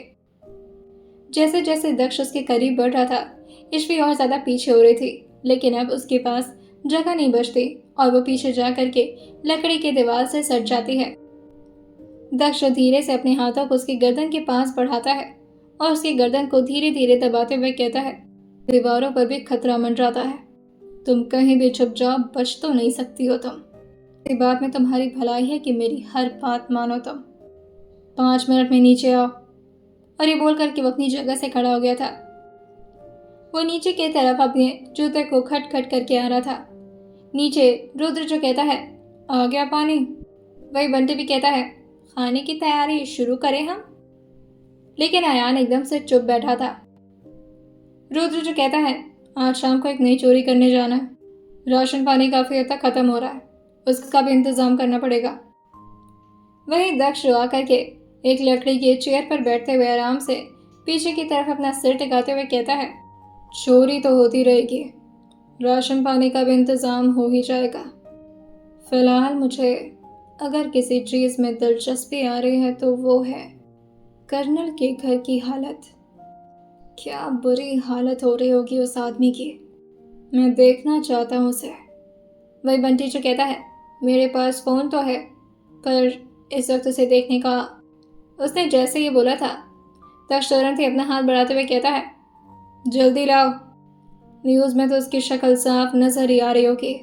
जैसे जैसे दक्ष उसके करीब बढ़ रहा था, ईश्वी और ज्यादा पीछे हो रही थी, लेकिन अब उसके पास जगह नहीं बचती और वो पीछे जा करके लकड़ी के दीवार से सट जाती है। दक्ष धीरे से अपने हाथों को उसकी गर्दन के पास बढ़ाता है और उसकी गर्दन को धीरे धीरे दबाते हुए कहता है, दीवारों पर भी खतरा मंडराता है, तुम कहीं भी छुप जाओ, बच तो नहीं सकती हो तुम। इस बात में तुम्हारी भलाई है कि मेरी हर बात मानो तुम। 5 मिनट में नीचे आओ। और ये बोल करके वो अपनी जगह से खड़ा हो गया था। वो नीचे की तरफ अपने जूते को खट खट करके आ रहा था। नीचे रुद्र जो कहता है, आ गया पानी। वही बंटी भी कहता है, खाने की तैयारी शुरू करें हम। लेकिन अयान एकदम से चुप बैठा था। रुद्र जो कहता है, आज शाम को एक नई चोरी करने जाना है, राशन पानी काफी हद तक खत्म हो रहा है, उसका भी इंतजाम करना पड़ेगा। वहीं दक्ष आकर के एक लकड़ी के चेयर पर बैठते हुए आराम से पीछे की तरफ अपना सिर टिकाते हुए कहता है, चोरी तो होती रहेगी, राशन पानी का भी इंतजाम हो ही जाएगा। फिलहाल मुझे अगर किसी चीज में दिलचस्पी आ रही है तो वो है कर्नल के घर की हालत, क्या बुरी हालत हो रही होगी उस आदमी की। मैं देखना चाहता हूँ उसे। वही बंटी जो कहता है, मेरे पास फ़ोन तो है पर इस वक्त उसे देखने का। उसने जैसे ये बोला था, दक्ष तुरंत ही अपना हाथ बढ़ाते हुए कहता है, जल्दी लाओ। न्यूज़ में तो उसकी शक्ल साफ नजर ही आ रही होगी।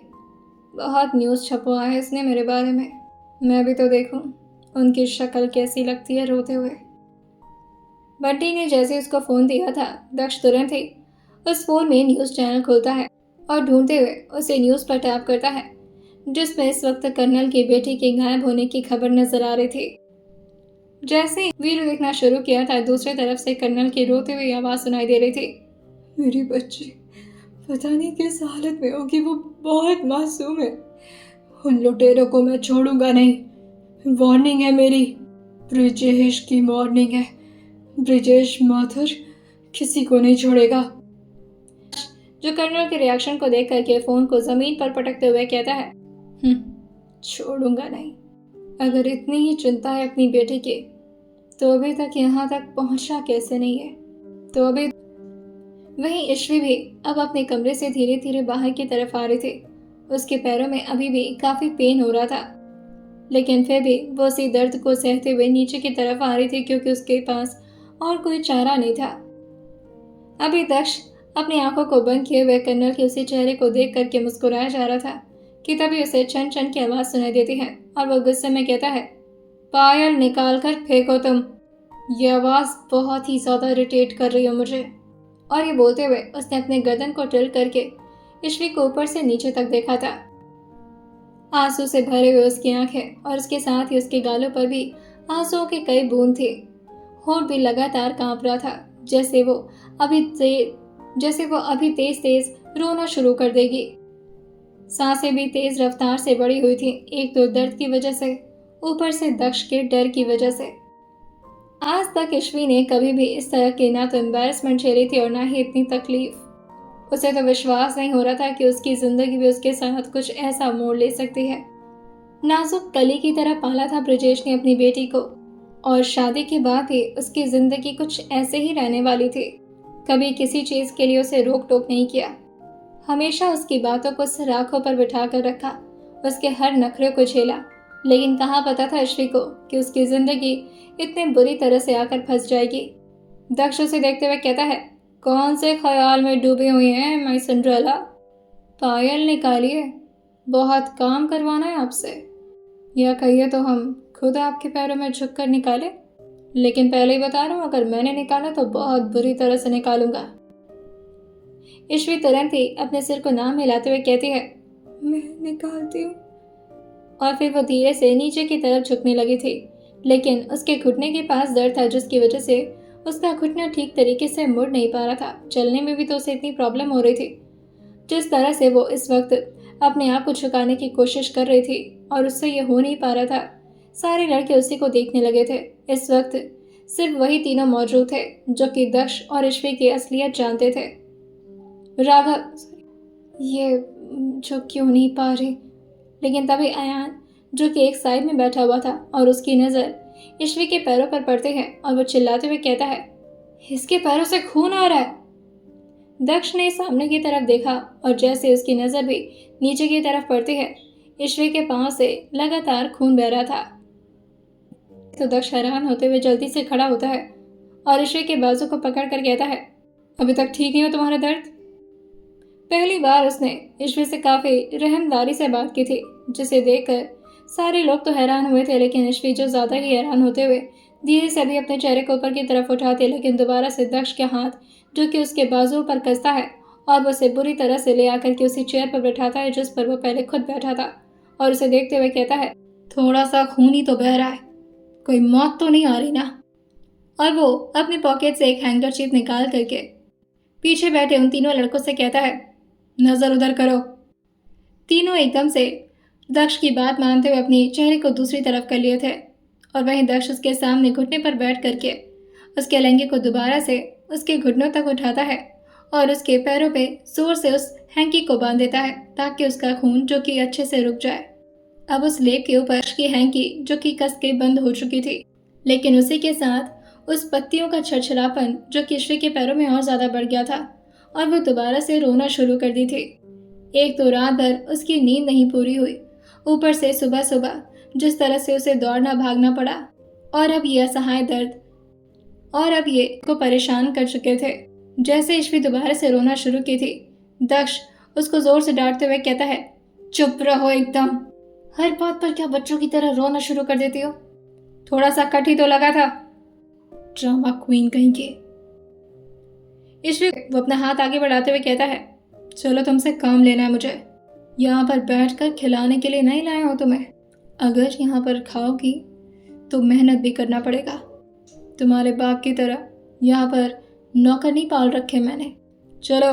बहुत न्यूज़ छपवा है इसने मेरे बारे में। मैं भी तो देखूं उनकी शक्ल कैसी लगती है रोते हुए। बंटी ने जैसे उसको फ़ोन दिया था, दक्ष तुरंत ही उस फोन में न्यूज़ चैनल खोलता है और ढूंढते हुए उसे न्यूज़ पर टैप करता है, जिसमें इस वक्त कर्नल की बेटी के गायब होने की खबर नजर आ रही थी। जैसे वीडियो देखना शुरू किया था, दूसरी तरफ से कर्नल की रोते हुए आवाज़ सुनाई दे रही थी, मेरी बच्ची पता नहीं किस हालत में होगी, वो बहुत मासूम है। उन लुटेरों को मैं छोड़ूंगा नहीं। वार्निंग है मेरी, ब्रिजेश की वार्निंग है। ब्रिजेश माथुर किसी को नहीं छोड़ेगा। जो कर्नल के रिएक्शन को देख करके फोन को जमीन पर पटकते हुए कहता है, छोड़ूंगा नहीं। अगर इतनी ही चिंता है अपनी बेटी की तो अभी तक यहाँ तक पहुंचा कैसे नहीं है। तो अभी वहीं ईश्वी भी अब अपने कमरे से धीरे धीरे बाहर की तरफ आ रही थी। उसके पैरों में अभी भी काफी पेन हो रहा था, लेकिन फिर भी वो उसी दर्द को सहते हुए नीचे की तरफ आ रही थी, क्योंकि उसके पास और कोई चारा नहीं था। अभी दक्ष अपनी आंखों को बंद किए हुए कर्नल के उसी चेहरे को देख करके मुस्कुराया जा रहा था कि तभी उसे छन छन की आवाज सुनाई देती है और वो गुस्से में कहता है, पायल निकाल कर फेंको तुम। ये आवाज बहुत ही ज्यादा इरिटेट कर रही है मुझे। और ये बोलते हुए उसने अपने गर्दन को टिल्ट करके ईश्वी को ऊपर से नीचे तक देखा था। आंसू से भरे हुए उसकी आंखें और उसके साथ ही उसके गालों पर भी आंसुओं के कई बूंद थे। होंठ भी लगातार कांप रहा था, जैसे वो अभी तेज तेज रोना शुरू कर देगी। सांसें भी तेज रफ्तार से बढ़ी हुई थी, एक तो दर्द की वजह से, ऊपर से दक्ष के डर की वजह से। आज तक ईश्वी ने कभी भी इस तरह की ना तो एम्बैरेसमेंट झेली थी और ना ही इतनी तकलीफ। उसे तो विश्वास नहीं हो रहा था कि उसकी जिंदगी भी उसके साथ कुछ ऐसा मोड़ ले सकती है। नाजुक कली की तरह पाला था ब्रिजेश ने अपनी बेटी को, और शादी के बाद भी उसकी जिंदगी कुछ ऐसे ही रहने वाली थी। कभी किसी चीज के लिए उसे रोक टोक नहीं किया, हमेशा उसकी बातों को सिर आंखों पर बिठा कर रखा, उसके हर नखरे को झेला। लेकिन कहाँ पता था ईश्वी को कि उसकी जिंदगी इतने बुरी तरह से आकर फंस जाएगी। दक्ष उसे देखते हुए कहता है, कौन से ख्याल में डूबी हुई है माई सिंड्रेला? पायल निकालिए, बहुत काम करवाना है आपसे, या कहिए तो हम खुद आपके पैरों में झुक कर निकाले। लेकिन पहले ही बता रहा हूँ, अगर मैंने निकाला तो बहुत बुरी तरह से निकालूंगा। ईश्वी तुरंत ही अपने सिर को नाम हिलाते हुए कहती है, मैं निकालती हूँ। और फिर वो धीरे से नीचे की तरफ झुकने लगी थी, लेकिन उसके घुटने के पास दर्द था, जिसकी वजह से उसका घुटना ठीक तरीके से मुड़ नहीं पा रहा था। चलने में भी तो उसे इतनी प्रॉब्लम हो रही थी। जिस तरह से वो इस वक्त अपने आप को झुकाने की कोशिश कर रही थी और उससे ये हो नहीं पा रहा था। सारे लड़के उसी को देखने लगे थे। इस वक्त सिर्फ वही तीनों मौजूद थे जो कि दक्ष और ईश्वी की असलियत जानते थे। राघव ये झुक क्यों नहीं पा रही? लेकिन तभी अयान, जो कि एक साइड में बैठा हुआ था, और उसकी नजर ईश्वी के पैरों पर पड़ते हैं और वो चिल्लाते हुए कहता है, इसके पैरों से खून आ रहा है। दक्ष ने सामने की तरफ देखा और जैसे उसकी नजर भी नीचे की तरफ पड़ती है, ईश्वी के पांव से लगातार खून बह रहा था। तो दक्ष हैरान होते हुए जल्दी से खड़ा होता है और ईश्वी के बाजू को पकड़ कर कहता है, अभी तक ठीक नहीं हो तुम्हारा दर्द? पहली बार उसने ईश्वी से काफी रहमदारी से बात की थी, जिसे देखकर सारे लोग तो हैरान हुए थे, लेकिन ईश्वी जो ज्यादा ही हैरान होते हुए धीरे से भी अपने चेहरे को ऊपर की तरफ उठाते, लेकिन दोबारा से दक्ष के हाथ जो कि उसके बाजुओं पर कसता है और उसे बुरी तरह से ले आकर के उसी चेयर पर बैठाता है जिस पर वो पहले खुद बैठा था, और उसे देखते हुए कहता है, थोड़ा सा खून ही तो बह रहा है, कोई मौत तो नहीं आ रही ना? और वो अपने पॉकेट से एक हैंकरचीफ निकाल करके पीछे बैठे उन तीनों लड़कों से कहता है, नजर उधर करो। तीनों एकदम से दक्ष की बात मानते हुए अपनी चेहरे को दूसरी तरफ कर लिए थे, और वहीं दक्ष उसके सामने घुटने पर बैठ करके उसके लहंगे को दोबारा से उसके घुटनों तक उठाता है और उसके पैरों पे जोर से उस हैंकी को बांध देता है ताकि उसका खून जो कि अच्छे से रुक जाए। अब उस लेप के ऊपर की हैंकी जो कि कस के बंद हो चुकी थी, लेकिन उसी के साथ उस पत्तियों का छरछरापन जो किशवी के पैरों में और ज्यादा बढ़ गया था और वो दोबारा से रोना शुरू कर दी थी। एक तो रात भर उसकी नींद नहीं पूरी हुई, ऊपर से सुबह सुबह जिस तरह से उसे दौड़ना भागना पड़ा, और अब ये असहाय दर्द, और अब ये को परेशान कर चुके थे। जैसे ईश्वी दोबारा से रोना शुरू की थी, दक्ष उसको जोर से डांटते हुए कहता है, चुप रहो एकदम, हर बात पर क्या बच्चों की तरह रोना शुरू कर देती हो? थोड़ा सा कट ही तो लगा था। ड्रामा क्वीन कहीं की। ईश्वी वो अपना हाथ आगे बढ़ाते हुए कहता है, चलो तुमसे काम लेना है मुझे। यहाँ पर बैठकर खिलाने के लिए नहीं लाए हो तुम्हें। अगर यहाँ पर खाओगी तो मेहनत भी करना पड़ेगा। तुम्हारे बाप की तरह यहाँ पर नौकर नहीं पाल रखे मैंने। चलो।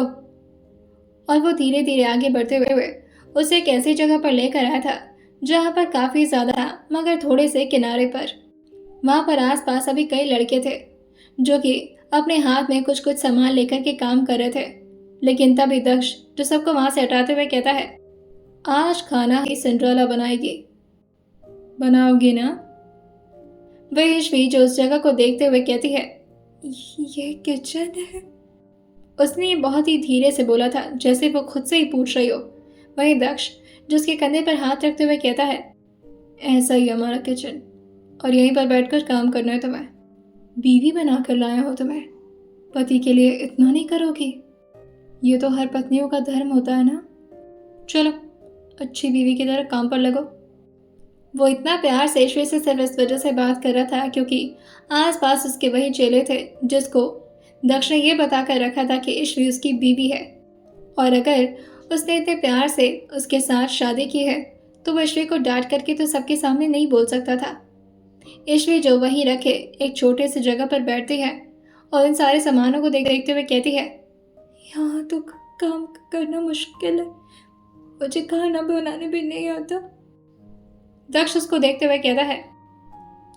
और वो धीरे धीरे आगे बढ़ते हुए उसे एक ऐसी जगह पर लेकर आया था जहाँ पर काफी ज्यादा था, मगर थोड़े से किनारे पर। वहां पर आसपास अभी कई लड़के थे जो कि अपने हाथ में कुछ कुछ सामान लेकर के काम कर रहे थे। लेकिन तभी दक्ष जो सबको वहां से हटाते हुए कहता है, आज खाना ही सिंड्रेला बनाएगी। बनाओगी ना? वह ईश्वी जो उस जगह को देखते हुए कहती है, ये किचन है। उसने ये बहुत ही धीरे से बोला था, जैसे वो खुद से ही पूछ रही हो। वही दक्ष जो उसके कंधे पर हाथ रखते हुए कहता है, ऐसा ही हमारा किचन, और यहीं पर बैठकर काम करना है तुम्हें। बीवी बनाकर लाया हो तुम्हें, पति के लिए इतना नहीं करोगी? ये तो हर पत्नियों का धर्म होता है ना। चलो, अच्छी बीवी की तरह काम पर लगो। वो इतना प्यार से ईश्वी से सिर्फ इस वजह से बात कर रहा था क्योंकि आसपास उसके वही चेले थे जिसको दक्ष ने ये बताकर रखा था कि ईश्वी उसकी बीवी है, और अगर उसने इतने प्यार से उसके साथ शादी की है तो वो ईश्वी को डांट करके तो सबके सामने नहीं बोल सकता था। ईश्वी जो वहीं रखे एक छोटे से जगह पर बैठती है और इन सारे सामानों को देखते हुए कहती है, यहाँ तो काम करना मुश्किल है, मुझे खाना बनाने भी नहीं आता। दक्ष उसको देखते हुए कहता है,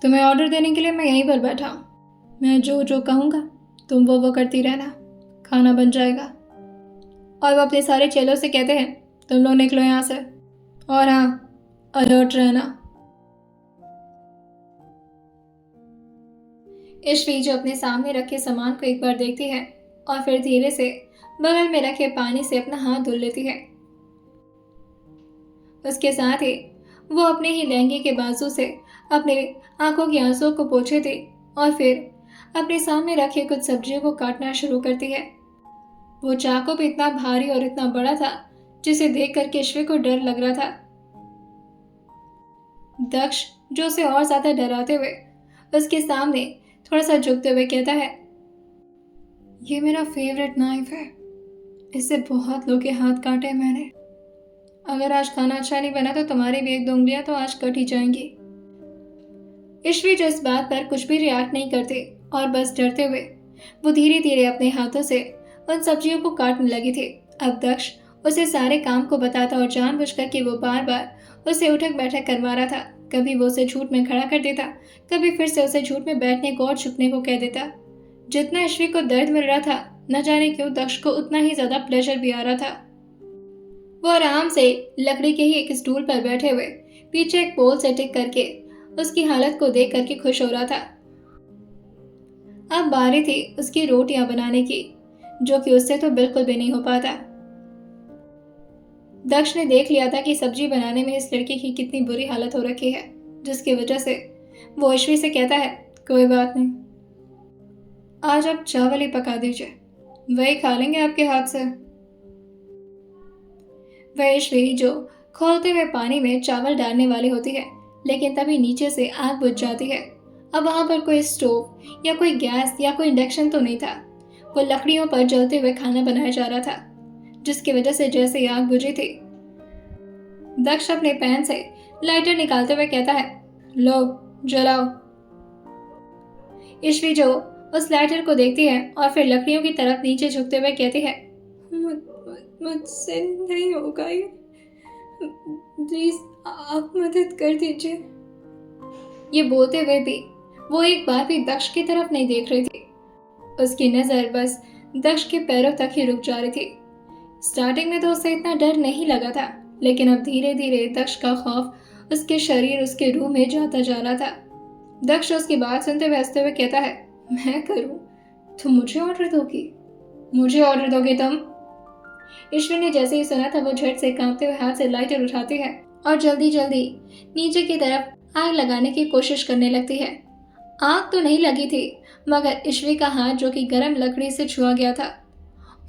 तुम्हें ऑर्डर देने के लिए मैं यहीं पर बैठा हूँ। मैं जो जो कहूँगा तुम वो करती रहना, खाना बन जाएगा। और वो अपने सारे चेलों से कहते हैं, तुम लोग निकलो यहाँ से, और हाँ, अलर्ट रहना। ईश्वी जो अपने सामने रखे सामान को एक बार देखती है और फिर धीरे से बगल में रखे पानी से अपना हाथ धुल लेती है। उसके साथ ही वो अपने ही लहंगे के बाजू से अपने आंखों की आंसुओं को पोंछे थी और फिर अपने सामने रखे कुछ सब्जियों को काटना शुरू करती है। वो चाकू भी इतना भारी और इतना बड़ा था जिसे देख करके ईश्वी को डर लग रहा था। दक्ष जो उसे और ज्यादा डराते हुए उसके सामने थोड़ा सा झुकते हुए कहता है, ये मेरा फेवरेट नाइफ है, इससे बहुत लोगों के हाथ काटे हैं मैंने। अगर आज खाना अच्छा नहीं बना तो तुम्हारी भी एक दो उंगलियां तो आज कट ही जाएंगी। ईश्वी जो इस बात पर कुछ भी रिएक्ट नहीं करते और बस डरते हुए वो धीरे धीरे अपने हाथों से उन सब्जियों को काटने लगी थी। अब दक्ष उसे सारे काम को बताता और जानबूझकर कि वो बार बार उसे उठक बैठक करवा रहा था। कभी वो उसे झूठ में खड़ा कर देता, कभी फिर से उसे झूठ में बैठने को और छुपने को कह देता। जितना ईश्वी को दर्द मिल रहा था, न जाने क्यों दक्ष को उतना ही ज्यादा प्लेजर भी आ रहा था। वो आराम से लकड़ी के ही एक स्टूल पर बैठे हुए पीछे एक पोल से टिक करके उसकी हालत को देख करके खुश हो रहा था। अब बारी थी उसकी रोटियां बनाने की, जो कि उससे तो बिल्कुल भी नहीं हो पाता। दक्ष ने देख लिया था कि सब्जी बनाने में इस लड़के की कितनी बुरी हालत हो रखी है, जिसकी वजह से वो ईश्वी से कहता है, कोई बात नहीं, आज आप चावल ही पका दीजिए, वही खा लेंगे आपके हाथ से। वह ईश्वी जो खोलते हुए पानी में चावल डालने वाली होती है, लेकिन तभी नीचे से आग बुझ जाती है। अब वहां पर कोई स्टोव या कोई गैस या कोई इंडक्शन तो नहीं था। वो लकड़ियों पर जलते हुए खाना बनाया जा रहा था, जिसकी वजह से जैसे ही आग बुझी थी, दक्ष अपने पैन से लाइटर निकालते हुए कहता है, लो जलाओ। ईश्वी जो उस लाइटर को देखती है और फिर लकड़ियों की तरफ नीचे झुकते हुए कहती है, मुझसे नहीं होगा ये, प्लीज आप मदद कर दीजिए। ये बोलते हुए भी वो एक बार भी दक्ष की तरफ नहीं देख रही थी। उसकी नजर बस दक्ष के पैरों तक ही रुक जा रही थी। स्टार्टिंग में तो उसे इतना डर नहीं लगा था, लेकिन अब धीरे धीरे दक्ष का खौफ उसके शरीर, उसके रूह में जाता जा रहा था। दक्ष उसकी बात सुनते हुए हंसते हुए कहता है, मैं करूं? तुम मुझे ऑर्डर दोगी? मुझे ऑर्डर दोगे तुम? ईश्वरी ने जैसे ही सुना था वो झट से कांपते हुए हाथ से लाइटर उठाती है और जल्दी जल्दी नीचे की तरफ आग लगाने की कोशिश करने लगती है। आग तो नहीं लगी थी, मगर ईश्वरी का हाथ जो कि गर्म लकड़ी से छुआ गया था,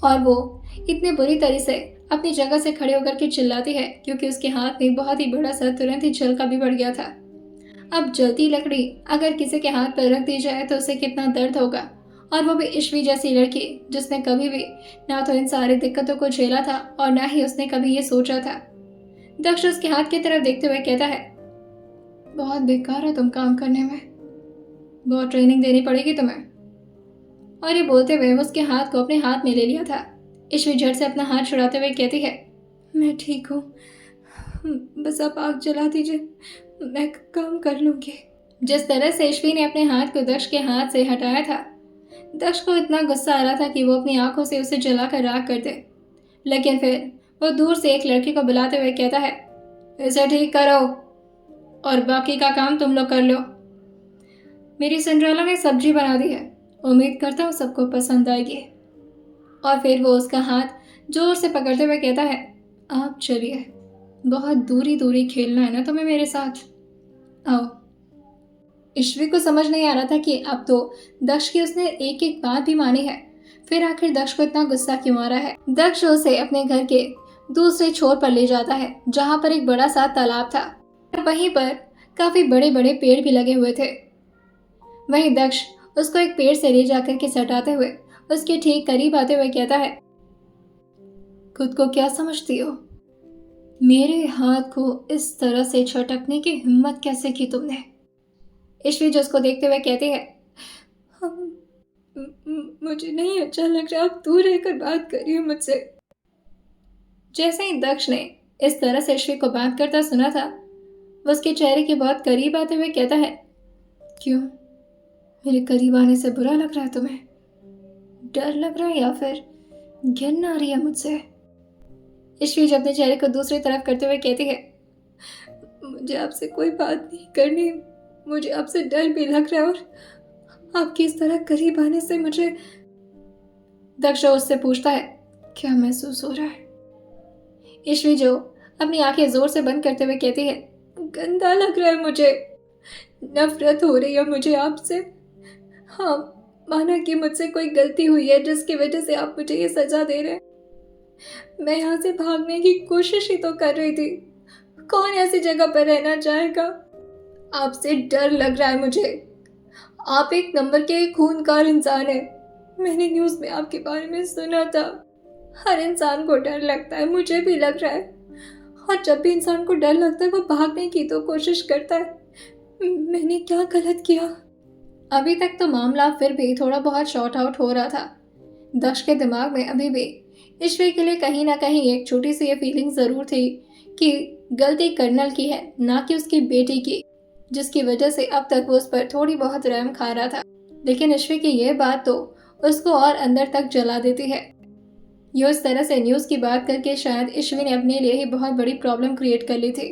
और वो इतने बुरी तरह से अपनी जगह से खड़े होकर के चिल्लाती है क्योंकि उसके हाथ में बहुत ही बड़ा सा तुरंत ही झलका भी बढ़ गया था। अब जलती लकड़ी अगर किसी के हाथ पर रख दी जाए तो उसे कितना दर्द होगा, और वो भी ईश्वी जैसी लड़की जिसने कभी भी ना तो इन सारी दिक्कतों को झेला था और ना ही उसने कभी ये सोचा था। दक्ष उसके हाथ की तरफ देखते हुए कहता है, बहुत बेकार है तुम काम करने में, बहुत ट्रेनिंग देनी पड़ेगी तुम्हें। और ये बोलते हुए उसके हाथ को अपने हाथ में ले लिया था। ईश्वी झट से अपना हाथ छुड़ाते हुए कहती है, मैं ठीक हूँ, बस आप आग जला दीजिए, मैं काम कर लूंगी। जिस तरह से ईश्वी ने अपने हाथ को दक्ष के हाथ से हटाया था, दक्ष को इतना गुस्सा आ रहा था कि वो अपनी आंखों से उसे जलाकर राख कर दे। लेकिन फिर वो दूर से एक लड़की को बुलाते हुए कहता है, इसे ठीक करो और बाकी का काम तुम लोग कर लो। मेरी सिंड्रेला ने सब्जी बना दी है, उम्मीद करता हूँ सबको पसंद आएगी। और फिर वो उसका हाथ जोर से पकड़ते हुए कहता है, आप चलिए, बहुत दूरी दूरी खेलना है ना तुम्हें मेरे साथ, आओ। ईश्वी को समझ नहीं आ रहा था कि अब तो दक्ष की उसने एक एक बात भी मानी है, फिर आखिर दक्ष को इतना गुस्सा क्यों आ रहा है। दक्ष उसे अपने घर के दूसरे छोर पर ले जाता है जहाँ पर एक बड़ा सा तालाब था, वहीं पर काफी बड़े बड़े पेड़ भी लगे हुए थे। वहीं दक्ष उसको एक पेड़ से ले जाकर के सटाते हुए उसके ठीक करीब आते हुए कहता है, खुद को क्या समझती हो? मेरे हाथ को इस तरह से झटकने की हिम्मत कैसे की तुमने? ईश्वी जो उसको देखते हुए कहती है, मुझे नहीं अच्छा लग रहा, आप दूर रहकर बात करिए मुझसे। जैसे ही दक्ष ने इस तरह से ईश्वी को बात करता सुना था, वो उसके चेहरे के बहुत करीब आते हुए कहता है, क्यों, मेरे करीब आने से बुरा लग रहा है तुम्हें? डर लग रहा है या फिर घिन आ रही है मुझसे? ईश्वी जो अपने चेहरे को दूसरी तरफ करते हुए कहती है, मुझे आपसे कोई बात नहीं करनी, मुझे आपसे डर भी लग रहा है और आपकी इस तरह करीब आने से मुझे। दक्ष उससे पूछता है, क्या महसूस हो रहा है? ईश्वी जो अपनी आंखें जोर से बंद करते हुए कहती है, गंदा लग रहा है मुझे, नफरत हो रही है मुझे आपसे। हाँ, माना कि मुझसे कोई गलती हुई है जिसकी वजह से आप मुझे ये सजा दे रहे हैं। मैं यहाँ से भागने की कोशिश ही तो कर रही थी, कौन ऐसी जगह पर रहना चाहेगा? आपसे डर लग रहा है मुझे, आप एक नंबर के खूनखार इंसान है। मैंने न्यूज़ में आपके बारे में सुना था, हर इंसान को डर लगता है, मुझे भी लग रहा है, और जब भी इंसान को डर लगता है वो भागने की तो कोशिश करता है। मैंने क्या गलत किया? अभी तक तो मामला फिर भी थोड़ा बहुत शॉर्ट आउट हो रहा था। दक्ष के दिमाग में अभी भी ईश्वी के लिए कहीं ना कहीं एक छोटी सी ये फीलिंग जरूर थी कि गलती कर्नल की है, ना कि उसकी बेटी की, जिसकी वजह से अब तक वो उस पर थोड़ी बहुत रहम खा रहा था। लेकिन ईश्वी की यह बात तो उसको और अंदर तक जला देती है। यो इस तरह से न्यूज़ की बात करके शायद ईश्वी ने अपने लिए ही बहुत बड़ी प्रॉब्लम क्रिएट कर ली थी,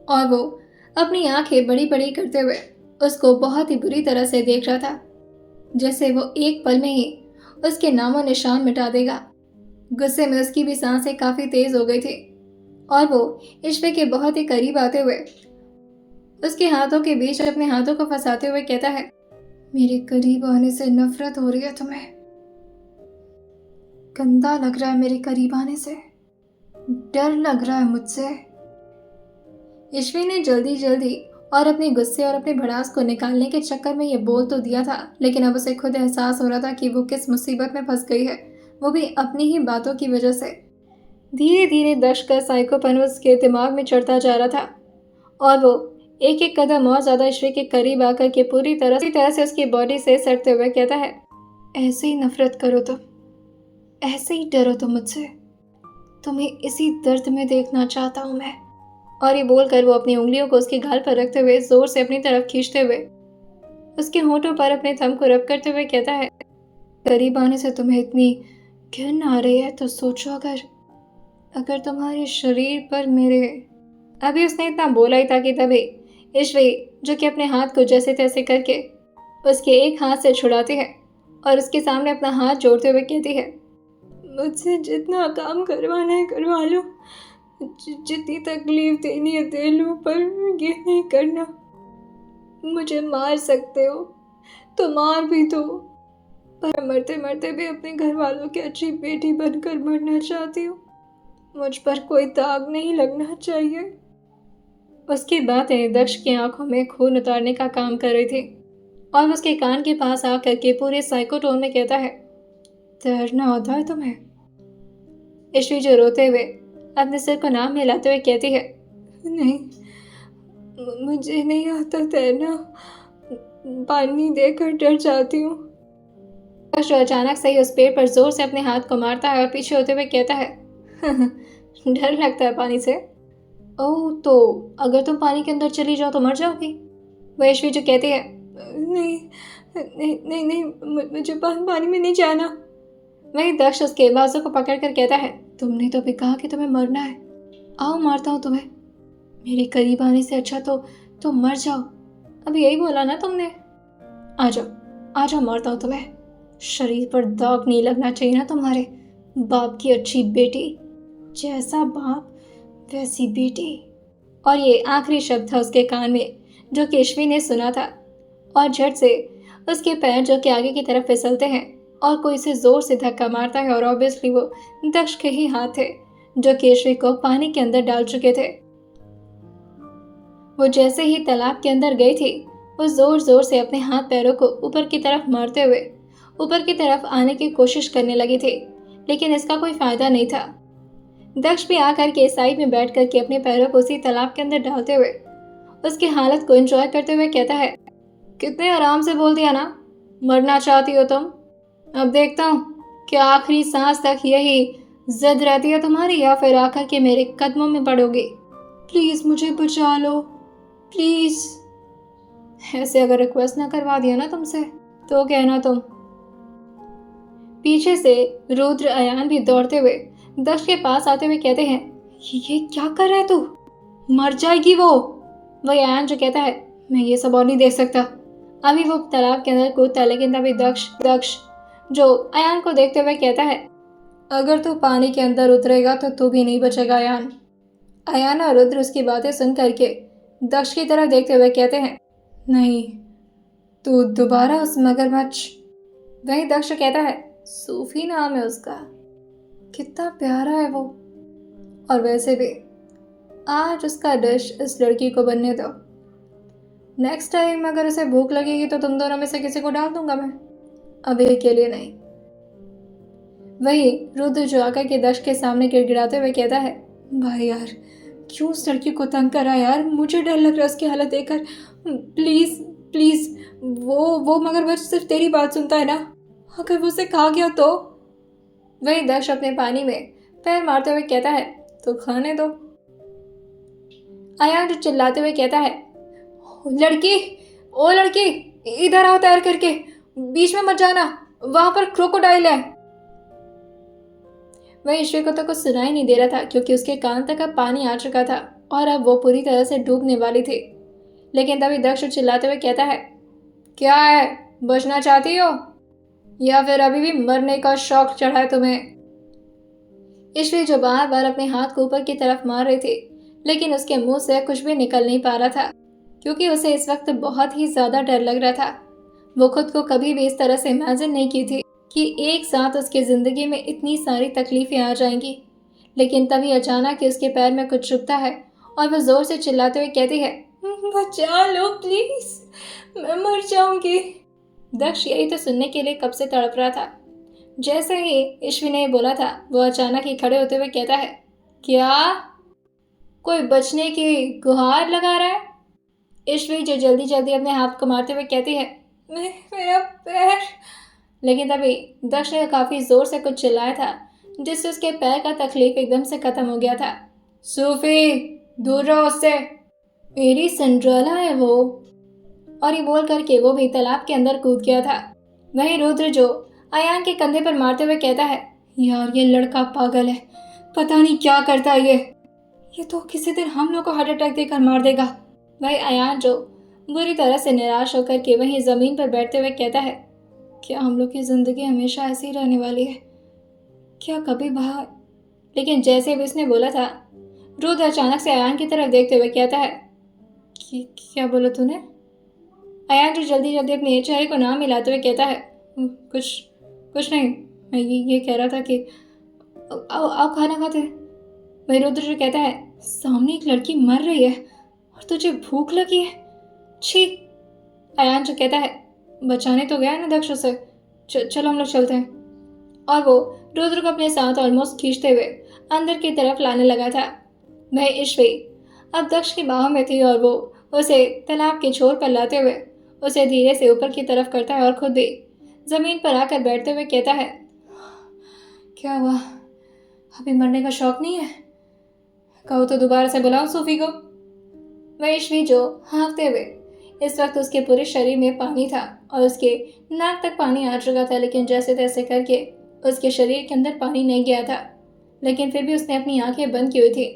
और वो अपनी आंखें बड़ी बड़ी करते हुए उसको बहुत ही बुरी तरह से देख रहा था, जैसे वो एक पल में ही उसके नामो निशान मिटा देगा। गुस्से में उसकी भी सांसें काफी तेज हो गई थी, और वो ईश्वी के बहुत ही करीब आते हुए उसके हाथों के बीच अपने हाथों को फंसाते हुए कहता है, मेरे करीब आने से नफरत हो रही है तुम्हें? गंदा लग रहा है मेरे करीब आने से, डर लग रहा है मुझसे। ईश्वी ने जल्दी जल्दी और अपने गुस्से और अपने भड़ास को निकालने के चक्कर में ये बोल तो दिया था, लेकिन अब उसे खुद एहसास हो रहा था कि वो किस मुसीबत में फंस गई है, वो भी अपनी ही बातों की वजह से। धीरे धीरे दक्ष का साइकोपन उसके दिमाग में चढ़ता जा रहा था, और वो एक एक कदम और ज्यादा ईश्वी के करीब आकर के पूरी तरह से उसकी बॉडी से सटते हुए कहता है, ऐसे ही नफरत करो तुम, ऐसे ही डरो तुम मुझसे, तुम्हें इसी दर्द में देखना चाहता हूं मैं। और ये बोलकर वो अपनी उंगलियों को उसके गाल पर रखते हुए जोर से अपनी तरफ खींचते हुए उसके होठों पर अपने थंब को रब करते हुए कहता है, करीब आने से तुम्हें इतनी घिन आ रही है तो सोचो अगर तुम्हारे शरीर पर मेरे। अभी उसने इतना बोला ही था कि तभी ईश्वी जो कि अपने हाथ को जैसे तैसे करके उसके एक हाथ से छुड़ाती है और उसके सामने अपना हाथ जोड़ते हुए कहती है, मुझसे जितना काम करवाना है करवा लो, जितनी तकलीफ देनी है दे लो, पर ये नहीं करना। मुझे मार सकते हो तो मार भी दो, पर मरते मरते भी अपने घर वालों की अच्छी बेटी बनकर मरना चाहती हूँ। मुझ पर कोई दाग नहीं लगना चाहिए। उसकी बातें दक्ष की आंखों में खून उतारने का काम कर रही थी और उसके कान के पास आकर के पूरे साइको टोन में कहता है, तैरना आता है तुम्हें? ईश्वी जो रोते हुए अपने सिर को नाम मिलाते हुए कहती है, नहीं, मुझे नहीं आता तैरना, पानी देखकर डर जाती हूँ। दक्ष अचानक से ही उस पेड़ पर जोर से अपने हाथ को मारता है और पीछे होते हुए कहता है, डर लगता है पानी से? ओह, तो अगर तुम पानी के अंदर चली जाओ तो मर जाओगी। वैश्वी जो कहती है, नहीं नहीं नहीं नहीं, मुझे पानी में नहीं जाना। वही दक्ष उसके बाजू को पकड़कर कहता है, तुमने तो भी कहा कि तुम्हें मरना है, आओ मारता हूँ तुम्हें। मेरे करीब आने से अच्छा तो मर जाओ। अभी यही बोला ना तुमने? आ जाओ मारता हूँ तुम्हें। शरीर पर दाग नहीं लगना चाहिए ना तुम्हारे। बाप की अच्छी बेटी, जैसा बाप वैसी बेटी। और ये आखिरी शब्द था उसके कान में जो कि ईश्वी ने सुना था, और झट से उसके पैर जो कि आगे की तरफ फिसलते हैं और कोई से जोर से धक्का मारता है, और ऑब्वियसली वो दक्ष के ही हाथ थे जो कि ईश्वी को पानी के अंदर डाल चुके थे। वो जैसे ही तालाब के अंदर गई थी, वो जोर जोर से अपने हाथ पैरों को ऊपर की तरफ मारते हुए ऊपर की तरफ आने की कोशिश करने लगी थी, लेकिन इसका कोई फायदा नहीं था। दक्ष भी आकर के साइड में बैठ करके अपने पैरों को उसी तालाब के अंदर डालते हुए उसकी हालत को एंजॉय करते हुए कहता है, कितने आराम से बोल दिया ना, मरना चाहती हो तुम। अब देखता हूँ कि आखिरी सांस तक यही जिद रहती है तुम्हारी, या फिर आकर के मेरे कदमों में पड़ोगी। प्लीज मुझे बचा लो, प्लीज। ऐसे अगर रिक्वेस्ट ना करवा दिया ना तुमसे तो कहना तुम। पीछे से रुद्र अयान भी दौड़ते हुए दक्ष के पास आते हुए कहते हैं, ये क्या कर रहा है तू, मर जाएगी वो। वही अयान जो कहता है, मैं ये सब और नहीं देख सकता। अभी वो तालाब के अंदर कूदता है, लेकिन तभी दक्ष जो अयान को देखते हुए कहता है, अगर तू पानी के अंदर उतरेगा तो तू भी नहीं बचेगा अयान। अयान और रुद्र उसकी बातें सुन करके दक्ष की तरफ देखते हुए कहते हैं, नहीं, तू दोबारा उस मगरमच्छ। वही दक्ष कहता है, सूफी नाम है उसका, कितना प्यारा है वो। और वैसे भी आज उसका डिश इस लड़की को बनने दो। नेक्स्ट टाइम अगर उसे भूख लगेगी तो तुम दोनों में से किसी को डाल दूंगा मैं, अभी के लिए नहीं। वही रुद्र जो आकर के दक्ष के सामने गिड़गिड़ाते हुए कहता है, भाई यार, क्यों उस लड़की को तंग करा यार, मुझे डर लग रहा है उसकी हालत देखकर। प्लीज प्लीज, वो मगरमच्छ सिर्फ तेरी बात सुनता है ना, अगर वो उसे खा गया तो। वही दक्ष अपने पानी में पैर मारते हुए कहता है, तो खाने दो। अयान जो चिल्लाते हुए कहता है, ओ लड़की, इधर आओ तैर करके, बीच में मत जाना, वहां पर क्रोकोडाइल है। वह ईश्वर को तो कुछ सुनाई नहीं दे रहा था, क्योंकि उसके कान तक अब पानी आ चुका था और अब वो पूरी तरह से डूबने वाली थी। लेकिन तभी दक्ष चिल्लाते हुए कहता है, क्या है, बचना चाहती हो या फिर अभी भी मरने का शौक चढ़ा है तुम्हें? ईश्वरी जो बार बार अपने हाथ को ऊपर की तरफ मार रही थी, लेकिन उसके मुंह से कुछ भी निकल नहीं पा रहा था, क्योंकि उसे इस वक्त बहुत ही ज्यादा डर लग रहा था। वो खुद को कभी भी इस तरह से इमेजिन नहीं की थी कि एक साथ उसकी जिंदगी में इतनी सारी तकलीफें आ जाएंगी। लेकिन तभी अचानक ही उसके पैर में कुछ चुभता है और वह जोर से चिल्लाते हुए कहती है, बचा लो प्लीज, मैं मर जाऊंगी। दक्ष यही तो सुनने के लिए कब से तड़प रहा था। जैसे ही ईश्वी ने बोला था, वो अचानक ही खड़े होते हुए कहता है, क्या कोई बचने की गुहार लगा रहा है? ईश्वी जो जल्दी जल्दी अपने हाथ को मारते हुए कहती है, मेरा पैर। लेकिन तभी दक्ष ने काफी जोर से कुछ चिल्लाया था, जिससे उसके पैर का तकलीफ एकदम से खत्म हो गया था। सूफी, दूर रहो उससे, मेरी सिंड्रेला है वो। और ये बोल करके वो भी तालाब के अंदर कूद गया था। वहीं रुद्र जो अयान के कंधे पर मारते हुए कहता है, यार ये लड़का पागल है, पता नहीं क्या करता है ये तो किसी दिन हम लोग को हार्ट अटैक देकर मार देगा। वही अयान जो बुरी तरह से निराश होकर के वहीं जमीन पर बैठते हुए कहता है, क्या हम लोग की जिंदगी हमेशा ऐसी रहने वाली है? क्या कभी बाहर? लेकिन जैसे भी उसने बोला था, रुद्र अचानक से अयान की तरफ देखते हुए कहता है, क्या बोला तूने? अयान जो जल्दी जल्दी अपने चेहरे को ना मिलाते हुए कहता है, कुछ कुछ नहीं, मैं ये कह रहा था कि आओ आओ खाना खाते हैं। वही रुद्र जो कहता है, सामने एक लड़की मर रही है और तुझे भूख लगी है? छी। अयान जो कहता है, बचाने तो गया ना दक्ष उसे, चलो हम लोग चलते हैं। और वो रुद्र को अपने साथ ऑलमोस्ट खींचते हुए अंदर की तरफ लाने लगा था। वह ईश्वी अब दक्ष की बाहों में थी और वो उसे तालाब के छोर पर लाते हुए उसे धीरे से ऊपर की तरफ करता है और खुद भी जमीन पर आकर बैठते हुए कहता है, क्या हुआ? अभी मरने का शौक नहीं है? कहो तो दोबारा से बुलाओ सूफी को। वह ईश्वी जो हाँफते हुए, इस वक्त उसके पूरे शरीर में पानी था और उसके नाक तक पानी आ चुका था, लेकिन जैसे तैसे करके उसके शरीर के अंदर पानी नहीं गया था, लेकिन फिर भी उसने अपनी आंखें बंद की हुई थी।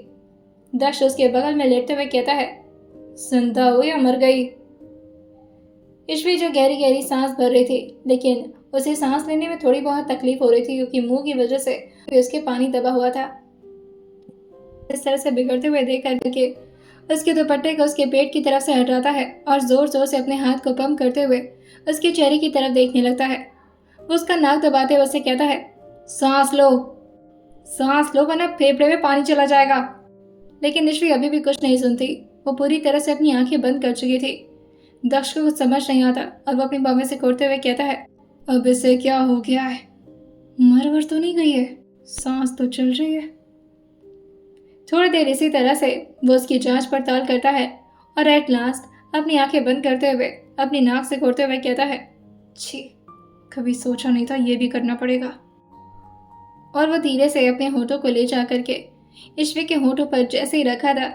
दक्ष उसके बगल में लेटते हुए कहता है, जिंदा हो या मर गई? ईश्वी जो गहरी गहरी सांस भर रही थी, लेकिन उसे सांस लेने में थोड़ी बहुत तकलीफ हो रही थी क्योंकि मुंह की वजह से उसके पानी दबा हुआ था। इस तरह से बिगड़ते हुए देख करके उसके दुपट्टे को उसके पेट की तरफ से हटाता है और जोर जोर से अपने हाथ को पंप करते हुए उसके चेहरे की तरफ देखने लगता है। वो उसका नाक दबाते हुए उससे कहता है, सांस लो वरना फेफड़े में पानी चला जाएगा। लेकिन ईश्वी अभी भी कुछ नहीं सुनती। वो पूरी तरह से अपनी आंखें बंद कर चुकी थी। दक्ष को कुछ समझ नहीं आता और वो अपनी बाहों से कोड़ते हुए कहता है, अब इसे क्या हो गया है? मर तो नहीं गई है, सांस तो चल रही है। थोड़ी देर इसी तरह से वो उसकी जांच पड़ताल करता है और एट लास्ट अपनी आंखें बंद करते हुए अपनी नाक से कोड़ते हुए कहता है, छी, कभी सोचा नहीं था ये भी करना पड़ेगा। और वो धीरे से अपने होठों को ले जा करके ईश्वी के होठों पर जैसे ही रखा था,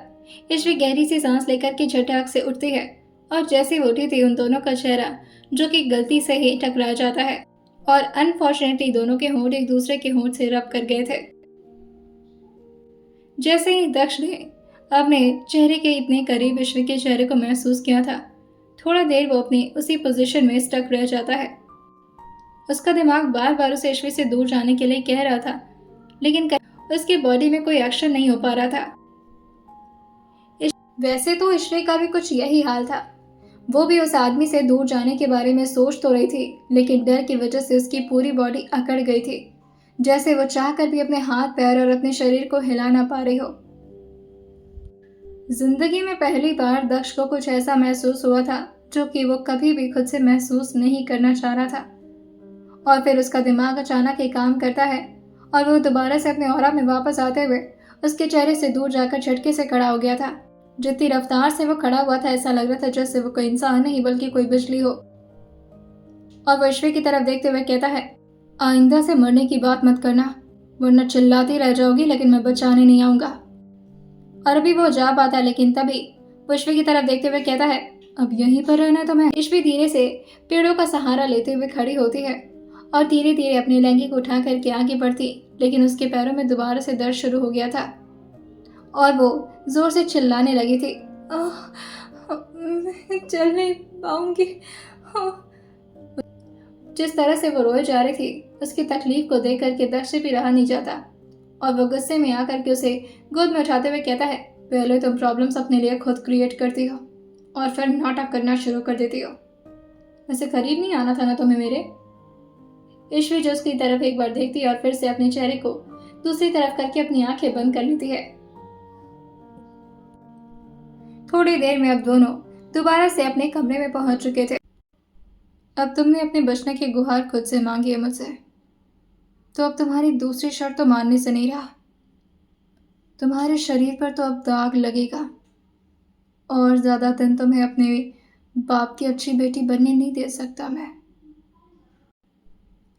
ईश्वी गहरी सी सांस लेकर के झटाक से उठती है और जैसे उठी थी उन दोनों का चेहरा जो कि गलती से ही टकरा जाता है और अनफॉर्चुनेटली दोनों के होंठ एक दूसरे के होंठ से रब कर गए थे। जैसे ही दक्ष ने अपने चेहरे के इतने करीब ईश्वी के चेहरे को महसूस किया था, थोड़ा देर वो अपनी उसी पोजीशन में स्टक रह जाता है। उसका दिमाग बार बार उसे ईश्वी से दूर जाने के लिए कह रहा था, लेकिन उसकी बॉडी में कोई एक्शन नहीं हो पा रहा था। वैसे तो ईश्वी का भी कुछ यही हाल था। वो भी उस आदमी से दूर जाने के बारे में सोच तो रही थी, लेकिन डर की वजह से उसकी पूरी बॉडी अकड़ गई थी, जैसे वो चाहकर भी अपने हाथ पैर और अपने शरीर को हिला ना पा रही हो। जिंदगी में पहली बार दक्ष को कुछ ऐसा महसूस हुआ था जो कि वो कभी भी खुद से महसूस नहीं करना चाह रहा था। और फिर उसका दिमाग अचानक ही काम करता है और वो दोबारा से अपने ऑरा में वापस आते हुए उसके चेहरे से दूर जाकर झटके से खड़ा हो गया था। जितनी रफ्तार से वो खड़ा हुआ था, ऐसा लग रहा था जैसे वो कोई इंसान नहीं बल्कि कोई बिजली हो। और वो ईश्वी की तरफ देखते हुए कहता है, आइंदा से मरने की बात मत करना, वरना चिल्लाती रह जाओगी, लेकिन मैं बचाने नहीं आऊंगा। और अभी वो जा पाता, लेकिन तभी वो ईश्वी की तरफ देखते हुए कहता है, अब यहीं पर रहना है तुम्हें? ईश्वी धीरे से पेड़ों का सहारा लेते हुए खड़ी होती है और धीरे धीरे अपने लहंगे को उठा करके आगे बढ़ती, लेकिन उसके पैरों में दोबारा से दर्द शुरू हो गया था और वो जोर से चिल्लाने लगी थी, मैं चल नहीं पाऊंगी। जिस तरह से वो रोए जा रही थी, उसकी तकलीफ को देख करके दक्ष से भी रहा नहीं जाता और वो गुस्से में आकर के उसे गोद में उठाते हुए कहता है, पहले तुम प्रॉब्लम्स अपने लिए खुद क्रिएट करती हो और फिर नाटक करना शुरू कर देती हो। वैसे करीब नहीं आना था ना तुम्हें मेरे? ईश्वी जो उसकी तरफ एक बार देखती है और फिर से अपने चेहरे को दूसरी तरफ करके अपनी आंखें बंद कर लेती है। थोड़ी देर में अब दोनों दोबारा से अपने कमरे में पहुंच चुके थे। अब तुमने अपने बचने की गुहार खुद से मांगी है मुझसे, तो अब तुम्हारी दूसरी शर्त तो मानने से नहीं रहा। तुम्हारे शरीर पर तो अब दाग लगेगा और ज्यादा दिन तुम्हें अपने बाप की अच्छी बेटी बनने नहीं दे सकता मैं।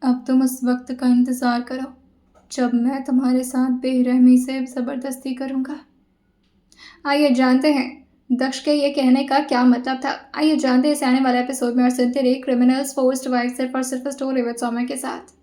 अब तुम उस वक्त का इंतजार करो जब मैं तुम्हारे साथ बेरहमी से जबरदस्ती करूंगा। आइए जानते हैं दक्ष के ये कहने का क्या मतलब था। आइए जानते हैं इस आने वाले एपिसोड में और सुनते रहिए क्रिमिनल्स फोर्स्ड वाइफ सिर्फ और सिर्फ स्टोरी विद सौम्या के साथ।